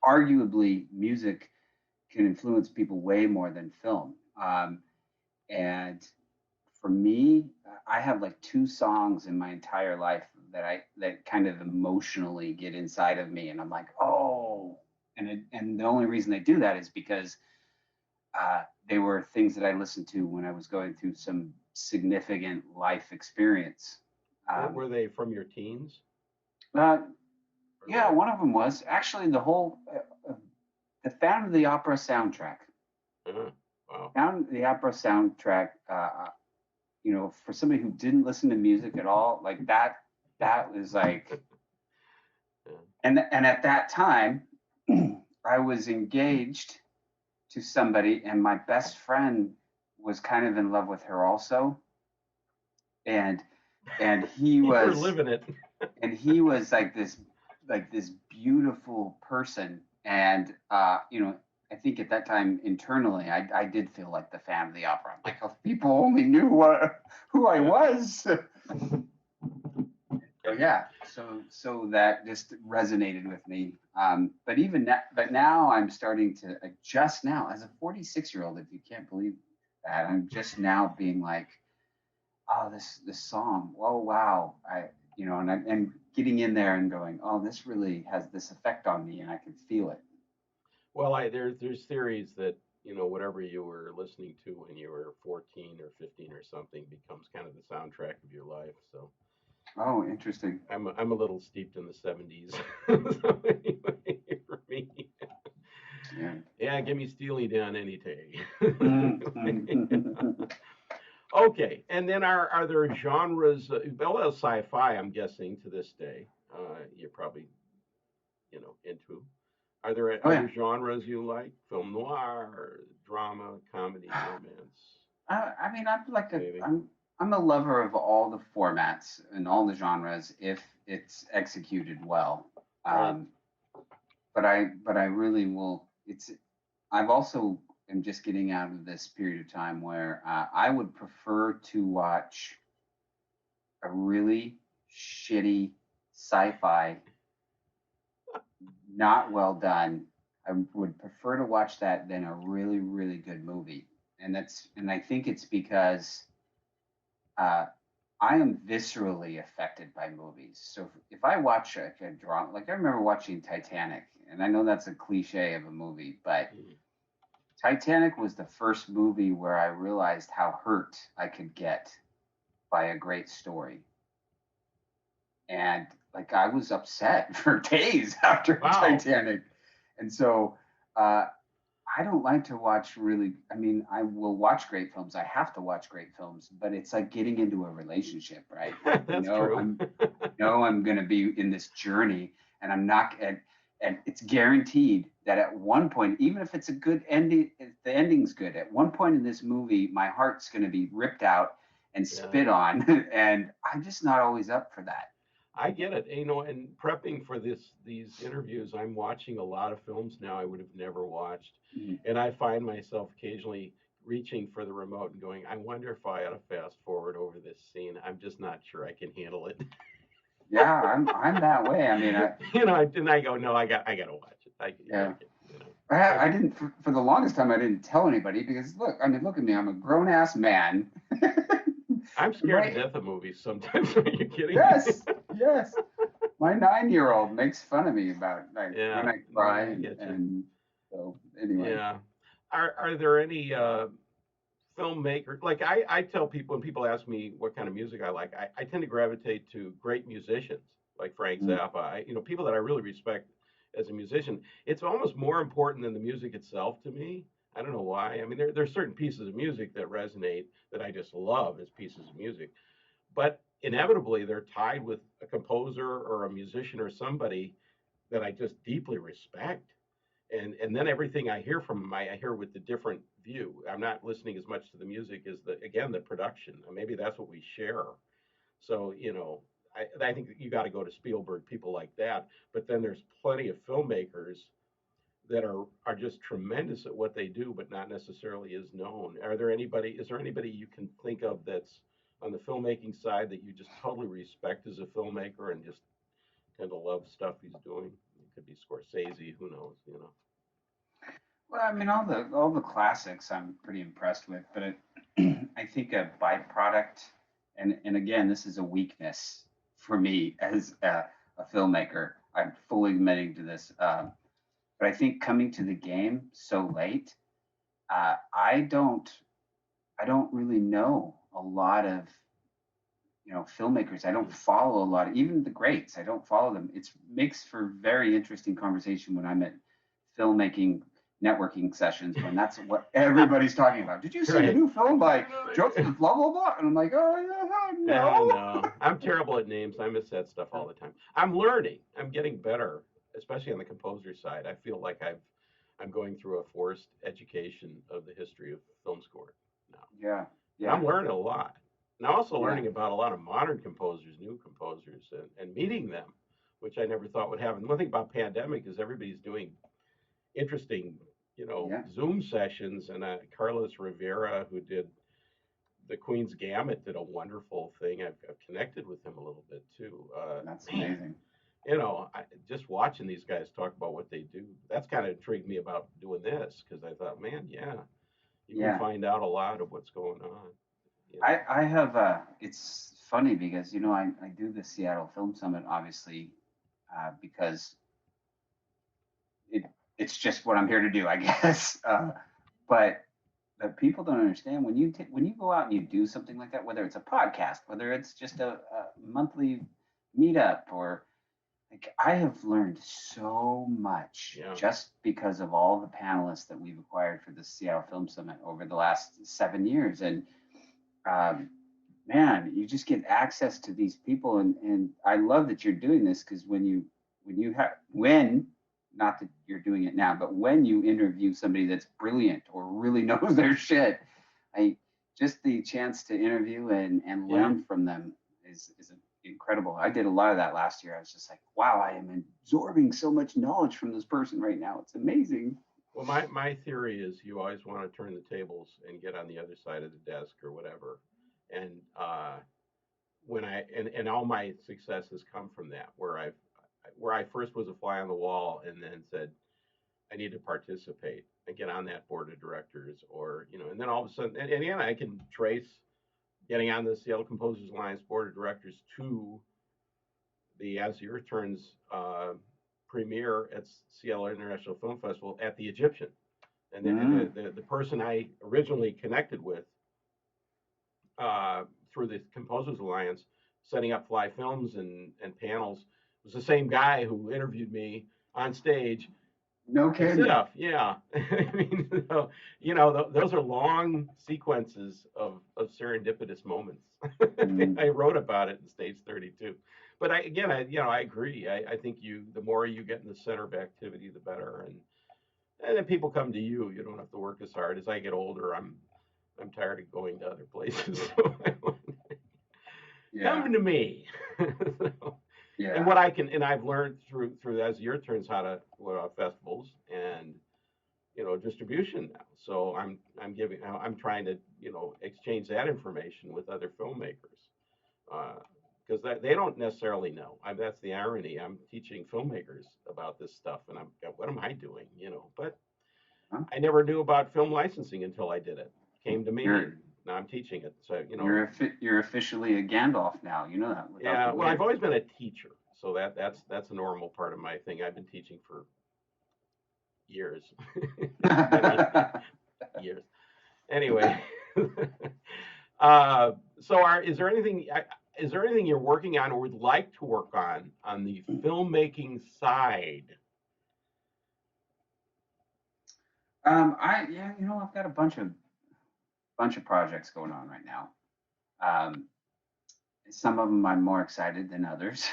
Speaker 2: arguably, music can influence people way more than film. And for me, I have like two songs in my entire life that kind of emotionally get inside of me, and I'm like, oh. And the only reason they do that is because they were things that I listened to when I was going through some significant life experience.
Speaker 1: Were they from your teens?
Speaker 2: Uh,
Speaker 1: Or
Speaker 2: yeah,
Speaker 1: like,
Speaker 2: one of them was actually the Phantom of the Opera soundtrack.
Speaker 1: uh, wow.
Speaker 2: Phantom of the Opera soundtrack. For somebody who didn't listen to music at all, like that was like,
Speaker 1: Yeah.
Speaker 2: and at that time, I was engaged to somebody, and my best friend was kind of in love with her also, and and he
Speaker 1: You were
Speaker 2: was
Speaker 1: living it.
Speaker 2: he was like this beautiful person, and I think at that time internally I did feel like the fan of the opera. I'm like, if people only knew who I
Speaker 1: Yeah.
Speaker 2: was. So
Speaker 1: Yeah.
Speaker 2: yeah, so that just resonated with me. But now I'm starting to adjust now as a 46-year-old. If you can't believe that, I'm just now being like, oh, this song, oh wow, and getting in there and going, oh, this really has this effect on me, and I can feel it.
Speaker 1: Well, there's theories that whatever you were listening to when you were 14 or 15 or something becomes kind of the soundtrack of your life. So
Speaker 2: Oh, interesting.
Speaker 1: I'm a little steeped in the 70s. So anyway, for me,
Speaker 2: Yeah.
Speaker 1: yeah, give me Steely Dan any day.
Speaker 2: Mm-hmm.
Speaker 1: Okay, and then are there genres? Well, sci-fi, I'm guessing to this day. You're probably into. Are there
Speaker 2: Oh yeah.
Speaker 1: other genres you like? Film noir, drama, comedy, romance,
Speaker 2: I mean, I'm like
Speaker 1: anything?
Speaker 2: I'm a lover of all the formats and all the genres if it's executed well.
Speaker 1: Right.
Speaker 2: Um, but I really will. I've also am just getting out of this period of time where I would prefer to watch a really shitty sci-fi, not well done, I would prefer to watch that than a really, really good movie. And I think it's because uh, I am viscerally affected by movies. So if I watch a drama, like I remember watching Titanic, and I know that's a cliche of a movie, but
Speaker 1: Mm.
Speaker 2: Titanic was the first movie where I realized how hurt I could get by a great story. And like I was upset for days after
Speaker 1: Wow.
Speaker 2: Titanic. And so uh, I don't like to watch really, I mean, I will watch great films. I have to watch great films, but it's like getting into a relationship, right? Like,
Speaker 1: That's true.
Speaker 2: I'm going to be in this journey and I'm not, and it's guaranteed that at one point, even if it's a good ending, if the ending's good, at one point in this movie, my heart's going to be ripped out and
Speaker 1: Yeah.
Speaker 2: spit on. And I'm just not always up for that.
Speaker 1: I get it. You know, and prepping for these interviews, I'm watching a lot of films now I would have never watched.
Speaker 2: Mhm.
Speaker 1: And I find myself occasionally reaching for the remote and going, I wonder if I ought to fast forward over this scene. I'm just not sure I can handle it.
Speaker 2: Yeah, I'm that way. I mean,
Speaker 1: You know, and I go, no, I gotta watch it.
Speaker 2: yeah.
Speaker 1: You know,
Speaker 2: I
Speaker 1: especially
Speaker 2: didn't for the longest time. I didn't tell anybody because look, I mean, look at me. I'm a grown ass man.
Speaker 1: I'm scared to
Speaker 2: My
Speaker 1: death of movies sometimes. Are you kidding me?
Speaker 2: yes, yes. My 9-year-old makes fun of me about like when
Speaker 1: Yeah,
Speaker 2: I
Speaker 1: no,
Speaker 2: cry
Speaker 1: I get you.
Speaker 2: and so anyway.
Speaker 1: Yeah. Are there any filmmaker, like I tell people when people ask me what kind of music I like, I tend to gravitate to great musicians like Frank
Speaker 2: Mm,
Speaker 1: Zappa. You know, people that I really respect as a musician. It's almost more important than the music itself to me. I don't know why. I mean, there's certain pieces of music that resonate that I just love as pieces of music, but inevitably they're tied with a composer or a musician or somebody that I just deeply respect. And then everything I hear from them, I hear with the different view. I'm not listening as much to the music as the production. Maybe that's what we share. So you know, I think you got to go to Spielberg, people like that. But then there's plenty of filmmakers that are just tremendous at what they do, but not necessarily as known. Are there anybody? Is there anybody you can think of that's on the filmmaking side that you just totally respect as a filmmaker and just tend to love stuff he's doing? It could be Scorsese, who knows, you know.
Speaker 2: well, I mean, all the classics I'm pretty impressed with, but I think a byproduct, and again, this is a weakness for me as a filmmaker. I'm fully admitting to this, but I think coming to the game so late, uh, I don't I don't really know a lot of filmmakers. I don't
Speaker 1: Mm.
Speaker 2: follow a lot of even the greats. I don't follow them. It makes for very interesting conversation when I'm at filmmaking networking sessions when that's what everybody's talking about. Did you see the
Speaker 1: Right.
Speaker 2: new film by Joseph blah blah blah? And I'm like, oh yeah,
Speaker 1: Yeah,
Speaker 2: no.
Speaker 1: no. I'm terrible at names. I miss that stuff all the time. I'm learning. I'm getting better, especially on the composer side. I feel like I'm going through a forced education of the history of film score now.
Speaker 2: Yeah,
Speaker 1: And I'm
Speaker 2: yeah,
Speaker 1: learning a lot. And I'm also
Speaker 2: yeah.
Speaker 1: learning about a lot of modern composers, new composers, and meeting them, which I never thought would happen. One thing about pandemic is everybody's doing interesting, you know,
Speaker 2: Yeah,
Speaker 1: Zoom sessions. And Carlos Rivera, who did the Queen's Gambit, did a wonderful thing. I've connected with him a little bit too.
Speaker 2: that's
Speaker 1: Man,
Speaker 2: amazing.
Speaker 1: you know, just watching these guys talk about what they do, that's kind of intrigued me about doing this because I thought, man, yeah, you can
Speaker 2: Yeah.
Speaker 1: find out a lot of what's going on. You
Speaker 2: I have it's funny because I do the Seattle Film Summit obviously because it it's just what I'm here to do, I guess. But people don't understand when when you go out and you do something like that, whether it's a podcast, whether it's just a monthly meetup, or like I have learned so much
Speaker 1: know,
Speaker 2: just because of all the panelists that we've acquired for the Seattle Film Summit over the last 7 years, and um, man, you just get access to these people, and I love that you're doing this because when not that you're doing it now, but when you interview somebody that's brilliant or really knows their shit, I just the chance to interview and
Speaker 1: yeah.
Speaker 2: learn from them is incredible. I did a lot of that last year. I was just like, wow, I am absorbing so much knowledge from this person right now. It's amazing.
Speaker 1: Well, my theory is you always want to turn the tables and get on the other side of the desk or whatever. And when and all my success has come from that, where I first was a fly on the wall and then said, I need to participate and get on that board of directors, or and then all of a sudden, and again, I can trace getting on the Seattle Composers Alliance board of directors to the As the Earth Turns premiere at Seattle International Film Festival at the Egyptian, and
Speaker 2: Mm.
Speaker 1: the person I originally connected with through the Composers Alliance, setting up Fly Films and panels, was the same guy who interviewed me on stage
Speaker 2: No
Speaker 1: at
Speaker 2: kidding.
Speaker 1: SIF. Yeah, I mean, those are long sequences of serendipitous moments.
Speaker 2: Mm.
Speaker 1: I wrote about it in Stage 32. But I agree. I think the more you get in the center of activity, the better. And then people come to you. You don't have to work as hard. As I get older, I'm tired of going to other places. So
Speaker 2: Yeah.
Speaker 1: come to me. So, and
Speaker 2: Yeah.
Speaker 1: what I can, and I've learned through As the Year Turns how to festivals and distribution now. So I'm trying to exchange that information with other filmmakers because they don't necessarily know. That's the irony. I'm teaching filmmakers about this stuff, and what am I doing? But
Speaker 2: Huh?
Speaker 1: I never knew about film licensing until I did it. Came to me, and
Speaker 2: You're
Speaker 1: now I'm teaching it. So
Speaker 2: you're officially a Gandalf now. You know that without the
Speaker 1: yeah. Well, I've
Speaker 2: wig.
Speaker 1: always been a teacher, so that's a normal part of my thing. I've been teaching for years, many years. Anyway, so is there anything you're working on or would like to work on the filmmaking side?
Speaker 2: I've got a bunch of projects going on right now. Um, some of them I'm more excited than others.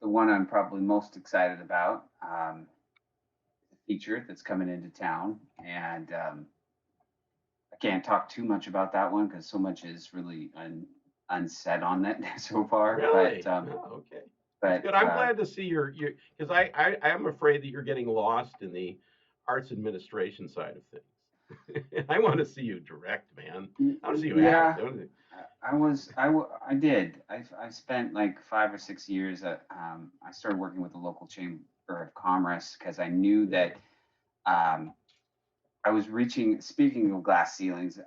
Speaker 2: The one I'm probably most excited about, the feature that's coming into town, and I can't talk too much about that one because so much is really unsaid on it so far. But
Speaker 1: Really?
Speaker 2: um,
Speaker 1: Oh, okay. That's
Speaker 2: but
Speaker 1: good. I'm glad to see your because I am afraid that you're getting lost in the arts administration side of things. I want to see you direct, man. I want to see you act.
Speaker 2: Yeah, I did. I spent like 5 or 6 years I started working with the local chamber of commerce because I knew
Speaker 1: Yeah.
Speaker 2: that um, I was reaching. Speaking of glass ceilings,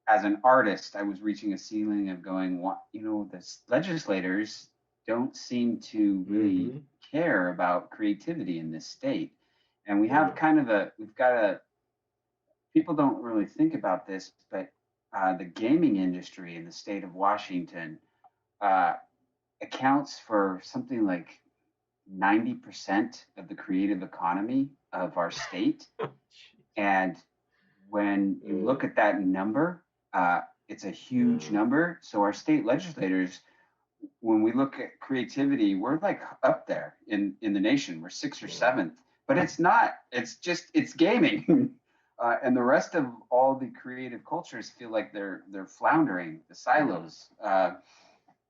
Speaker 2: as an artist, I was reaching a ceiling of going, what the legislators don't seem to really
Speaker 1: Mm-hmm.
Speaker 2: care about creativity in this state, and we have
Speaker 1: Yeah.
Speaker 2: kind of we've got a people don't really think about this, but the gaming industry in the state of Washington uh, accounts for something like 90% of the creative economy of our state. And when you look at that number, it's a huge
Speaker 1: Yeah.
Speaker 2: number. So our state legislators, when we look at creativity, we're like up there in the nation. We're sixth or
Speaker 1: Yeah.
Speaker 2: seventh, but it's not. It's gaming, and the rest of all the creative cultures feel like they're floundering the
Speaker 1: Yeah.
Speaker 2: silos.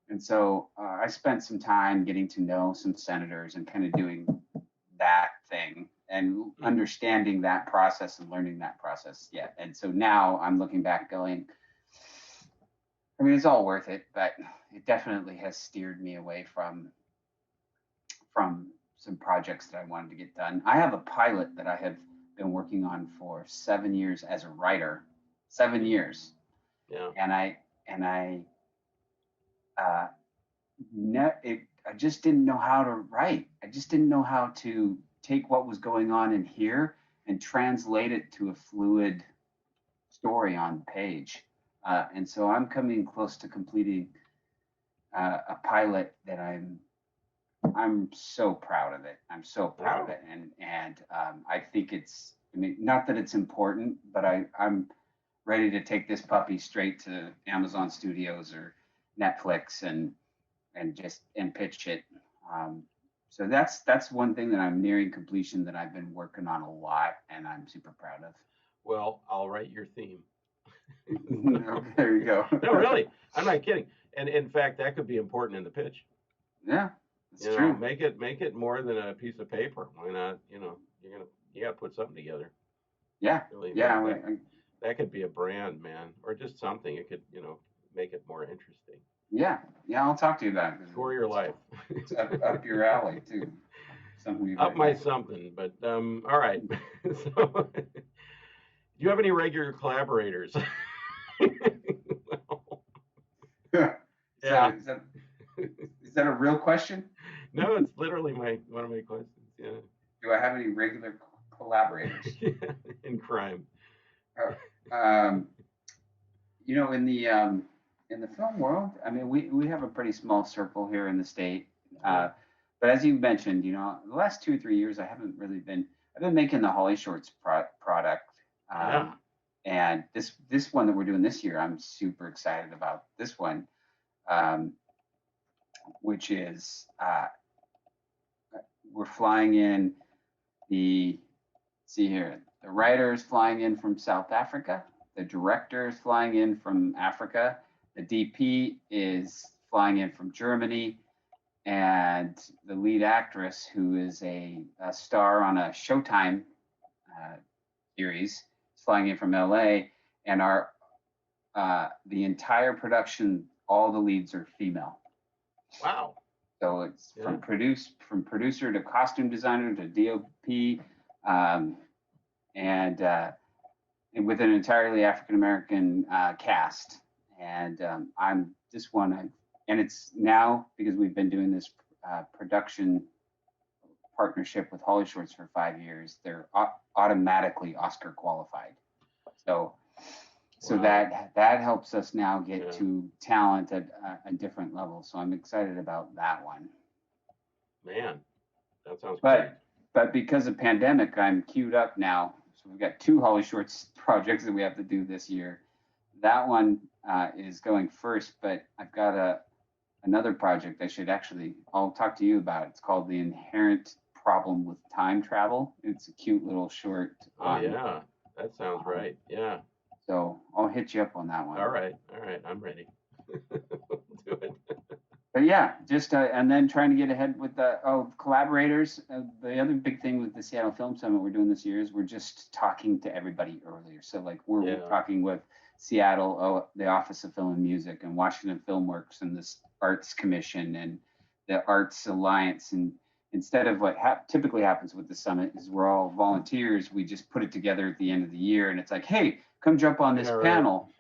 Speaker 2: And so I spent some time getting to know some senators and kind of doing that thing and
Speaker 1: Mm-hmm.
Speaker 2: understanding that process and learning that process. Yeah, and so now I'm looking back, going, I mean, it's all worth it, but it definitely has steered me away from some projects that I wanted to get done. I have a pilot that I have been working on for 7 years as a writer, 7 years,
Speaker 1: Yeah.
Speaker 2: and I uh, I just didn't know how to write. I just didn't know how to take what was going on in here and translate it to a fluid story on page. And so I'm coming close to completing a pilot that I'm so proud of it. I'm so proud of
Speaker 1: Wow.
Speaker 2: it, and I think it's. I mean, not that it's important, but I'm ready to take this puppy straight to Amazon Studios or Netflix and pitch it. Um, so that's one thing that I'm nearing completion that I've been working on a lot, and I'm super proud of.
Speaker 1: Well, I'll write your theme.
Speaker 2: Okay, there you go.
Speaker 1: No, really, I'm not kidding. And in fact, that could be important in the pitch.
Speaker 2: Yeah, it's true.
Speaker 1: Make it more than a piece of paper. Why not? You got to put something together.
Speaker 2: Yeah,
Speaker 1: Really,
Speaker 2: yeah,
Speaker 1: that could be a brand, man, or just something. It could make it more interesting.
Speaker 2: yeah, yeah. I'll talk to you about it because
Speaker 1: Score your life.
Speaker 2: it's up your alley too. something we've
Speaker 1: Up
Speaker 2: heard.
Speaker 1: my
Speaker 2: Yeah.
Speaker 1: something, but all right. So, do you have any regular collaborators?
Speaker 2: So
Speaker 1: Yeah.
Speaker 2: is that a real question?
Speaker 1: No, it's literally my one of my questions. Yeah.
Speaker 2: Do I have any regular collaborators?
Speaker 1: Yeah. In crime.
Speaker 2: Um, in the film world, I mean, we have a pretty small circle here in the state.
Speaker 1: Yeah.
Speaker 2: But as you mentioned, the last 2 or 3 years, I haven't really been. I've been making the Holly Shorts product,
Speaker 1: Yeah.
Speaker 2: and this one that we're doing this year, I'm super excited about this one, um, which is we're flying in the see here. The writer is flying in from South Africa. The director is flying in from Africa. The DP is flying in from Germany. And the lead actress, who is a star on a Showtime series, is flying in from LA. And the entire production, all the leads are female.
Speaker 1: Wow.
Speaker 2: So it's
Speaker 1: Yeah.
Speaker 2: from producer to costume designer to DOP, and with an entirely African American cast. And I'm this one, and it's now because we've been doing this production partnership with Holly Shorts for 5 years. They're automatically Oscar qualified. So
Speaker 1: Wow.
Speaker 2: that helps us now get
Speaker 1: Yeah.
Speaker 2: to talent at a different level. So I'm excited about that one.
Speaker 1: Man, that sounds great.
Speaker 2: But because of pandemic, I'm queued up now. So we've got 2 Holly Shorts projects that we have to do this year. That one is going first, but I've got another project I'll talk to you about. It's called The Inherent Problem with Time Travel. It's a cute little short.
Speaker 1: Oh yeah, that sounds right. Yeah.
Speaker 2: So I'll hit you up on that one.
Speaker 1: All right, I'm ready. Do it.
Speaker 2: But yeah, just and then trying to get ahead with the collaborators. The other big thing with the Seattle Film Summit we're doing this year is we're just talking to everybody earlier. So like we're talking with Seattle, the Office of Film and Music, and Washington Filmworks, and this Arts Commission, and the Arts Alliance. And instead of what typically happens with the summit is we're all volunteers. We just put it together at the end of the year, and it's like, hey, come jump on this panel.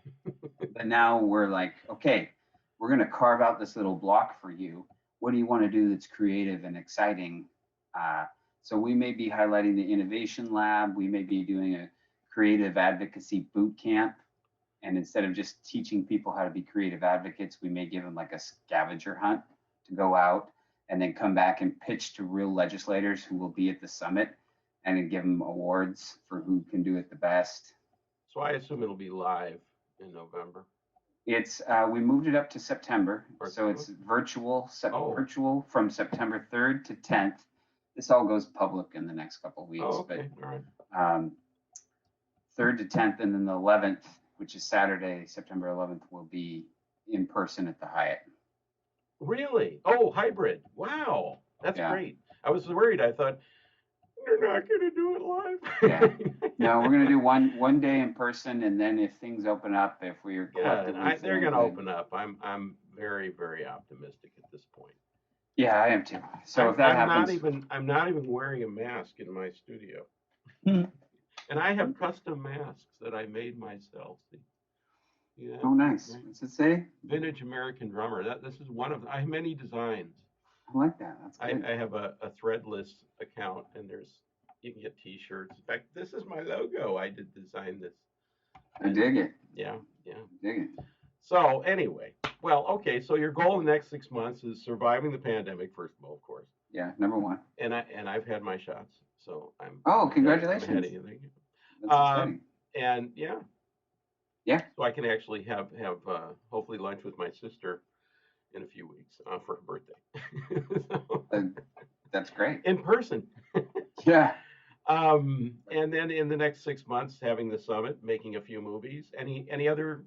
Speaker 2: But now we're like, okay, we're going to carve out this little block for you. What do you want to do that's creative and exciting? So we may be highlighting the Innovation Lab. We may be doing a creative advocacy boot camp. And instead of just teaching people how to be creative advocates, we may give them like a scavenger hunt to go out and then come back and pitch to real legislators who will be at the summit, and then give them awards for who can do it the best.
Speaker 1: So I assume it'll be live in November.
Speaker 2: It's we moved it up to September, so it's virtual from September 3rd to 10th. This all goes public in the next couple of weeks.
Speaker 1: Oh, okay. All right.
Speaker 2: 3rd to 10th, and then the 11th, which is Saturday, September 11th, will be in person at the Hyatt.
Speaker 1: Really? Oh, hybrid. Wow, that's great. I was worried. I thought you're not going to do it live.
Speaker 2: Yeah. No, we're going to do one day in person, and then if things open up, if we're
Speaker 1: they're going to open up. I'm very, very optimistic at this point.
Speaker 2: Yeah, I am too. So if that happens,
Speaker 1: I'm not even wearing a mask in my studio. And I have custom masks that I made myself. Yeah.
Speaker 2: Oh, nice. What's it say?
Speaker 1: Vintage American Drummer. This is one of. I have many designs.
Speaker 2: I like that. That's good.
Speaker 1: I have a Threadless account, and you can get T-shirts. In fact, this is my logo. I did design this.
Speaker 2: I dig it.
Speaker 1: Yeah.
Speaker 2: Dig it.
Speaker 1: So anyway, well, okay. So your goal in the next 6 months is surviving the pandemic, first of all, of course.
Speaker 2: Yeah, number one.
Speaker 1: And I've had my shots, so I'm.
Speaker 2: Oh, congratulations!
Speaker 1: I'm ahead of you. Thank you. And yeah. So I can actually have hopefully lunch with my sister in a few weeks for her birthday. So,
Speaker 2: that's great.
Speaker 1: In person.
Speaker 2: Yeah.
Speaker 1: And then in the next 6 months, having the summit, making a few movies. Any other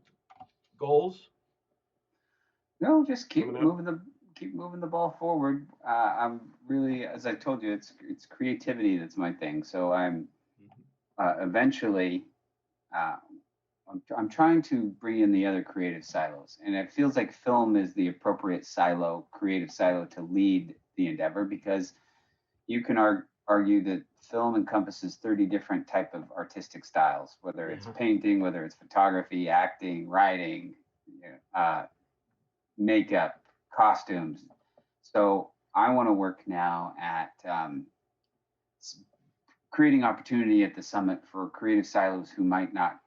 Speaker 1: goals?
Speaker 2: No, just keep moving the ball forward. I'm really, as I told you, it's creativity that's my thing. So I'm eventually. I'm trying to bring in the other creative silos, and it feels like film is the appropriate creative silo to lead the endeavor, because you can argue that film encompasses 30 different type of artistic styles, whether it's
Speaker 1: Yeah.
Speaker 2: painting, whether it's photography, acting, writing, makeup, costumes. So I want to work now at creating opportunity at the summit for creative silos who might not,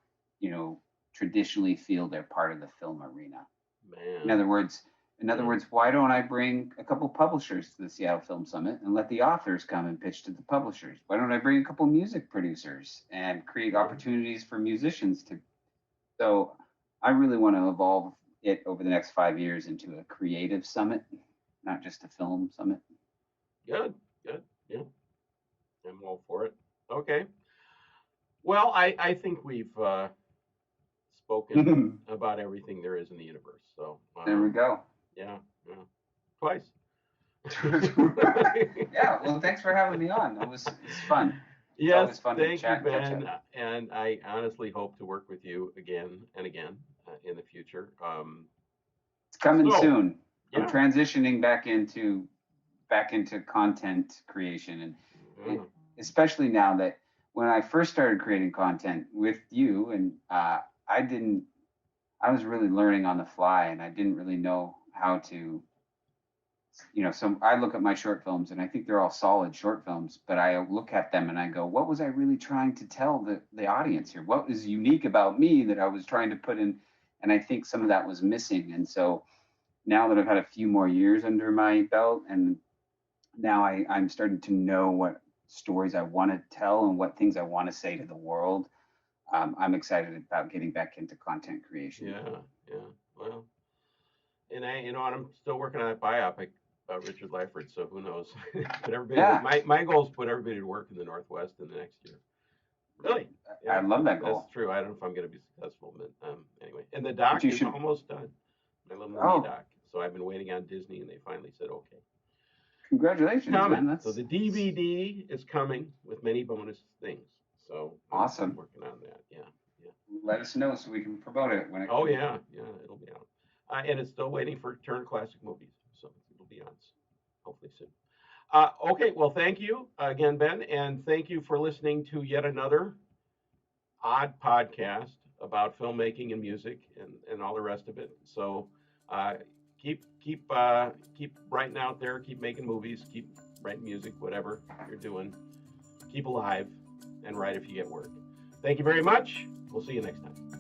Speaker 2: traditionally feel they're part of the film arena. In
Speaker 1: Man.
Speaker 2: other words,
Speaker 1: Yeah.
Speaker 2: why don't I bring a couple publishers to the Seattle Film Summit and let the authors come and pitch to the publishers? Why don't I bring a couple music producers and create opportunities for musicians to? So I really want to evolve it over the next 5 years into a creative summit, not just a film summit.
Speaker 1: Good. Good. Yeah. I'm all for it. Okay. Well, I think we've spoken about everything there is in the universe. So
Speaker 2: There we go.
Speaker 1: yeah, yeah, twice.
Speaker 2: Yeah. Well, thanks for having me on. It's fun. It's
Speaker 1: Yes,
Speaker 2: always fun to
Speaker 1: thank you,
Speaker 2: chat and catch
Speaker 1: Ben.
Speaker 2: up.
Speaker 1: And I honestly hope to work with you again and again in the future.
Speaker 2: It's coming
Speaker 1: So,
Speaker 2: soon. I'm
Speaker 1: yeah.
Speaker 2: transitioning back into content creation, and
Speaker 1: Yeah.
Speaker 2: especially now that when I first started creating content with you, and I was really learning on the fly, and I didn't really know how to, so I look at my short films and I think they're all solid short films, but I look at them and I go, what was I really trying to tell the audience here? What is unique about me that I was trying to put in? And I think some of that was missing. And so now that I've had a few more years under my belt, and now I'm starting to know what stories I want to tell and what things I want to say to the world. I'm excited about getting back into content creation.
Speaker 1: Yeah, yeah. Well, and I'm still working on that biopic about Richard Lyford. So who knows? Put everybody.
Speaker 2: Yeah.
Speaker 1: My goal is to put everybody to work in the Northwest in the next year. Really?
Speaker 2: Yeah, I love that goal.
Speaker 1: That's true. I don't know if I'm going to be successful, but anyway. And the doc is almost done. My little mini doc. So I've been waiting on Disney, and they finally said okay.
Speaker 2: Congratulations, man.
Speaker 1: So the DVD is coming with many bonus things. So
Speaker 2: awesome.
Speaker 1: I'm working on that. Yeah, yeah.
Speaker 2: Let us know so we can promote it when it.
Speaker 1: Oh yeah, it'll be out. And it's still waiting for Turner Classic Movies, so it'll be on hopefully soon. Okay, well, thank you again, Ben, and thank you for listening to yet another odd podcast about filmmaking and music and all the rest of it. So keep writing out there, keep making movies, keep writing music, whatever you're doing. Keep alive and write if you get work. Thank you very much. We'll see you next time.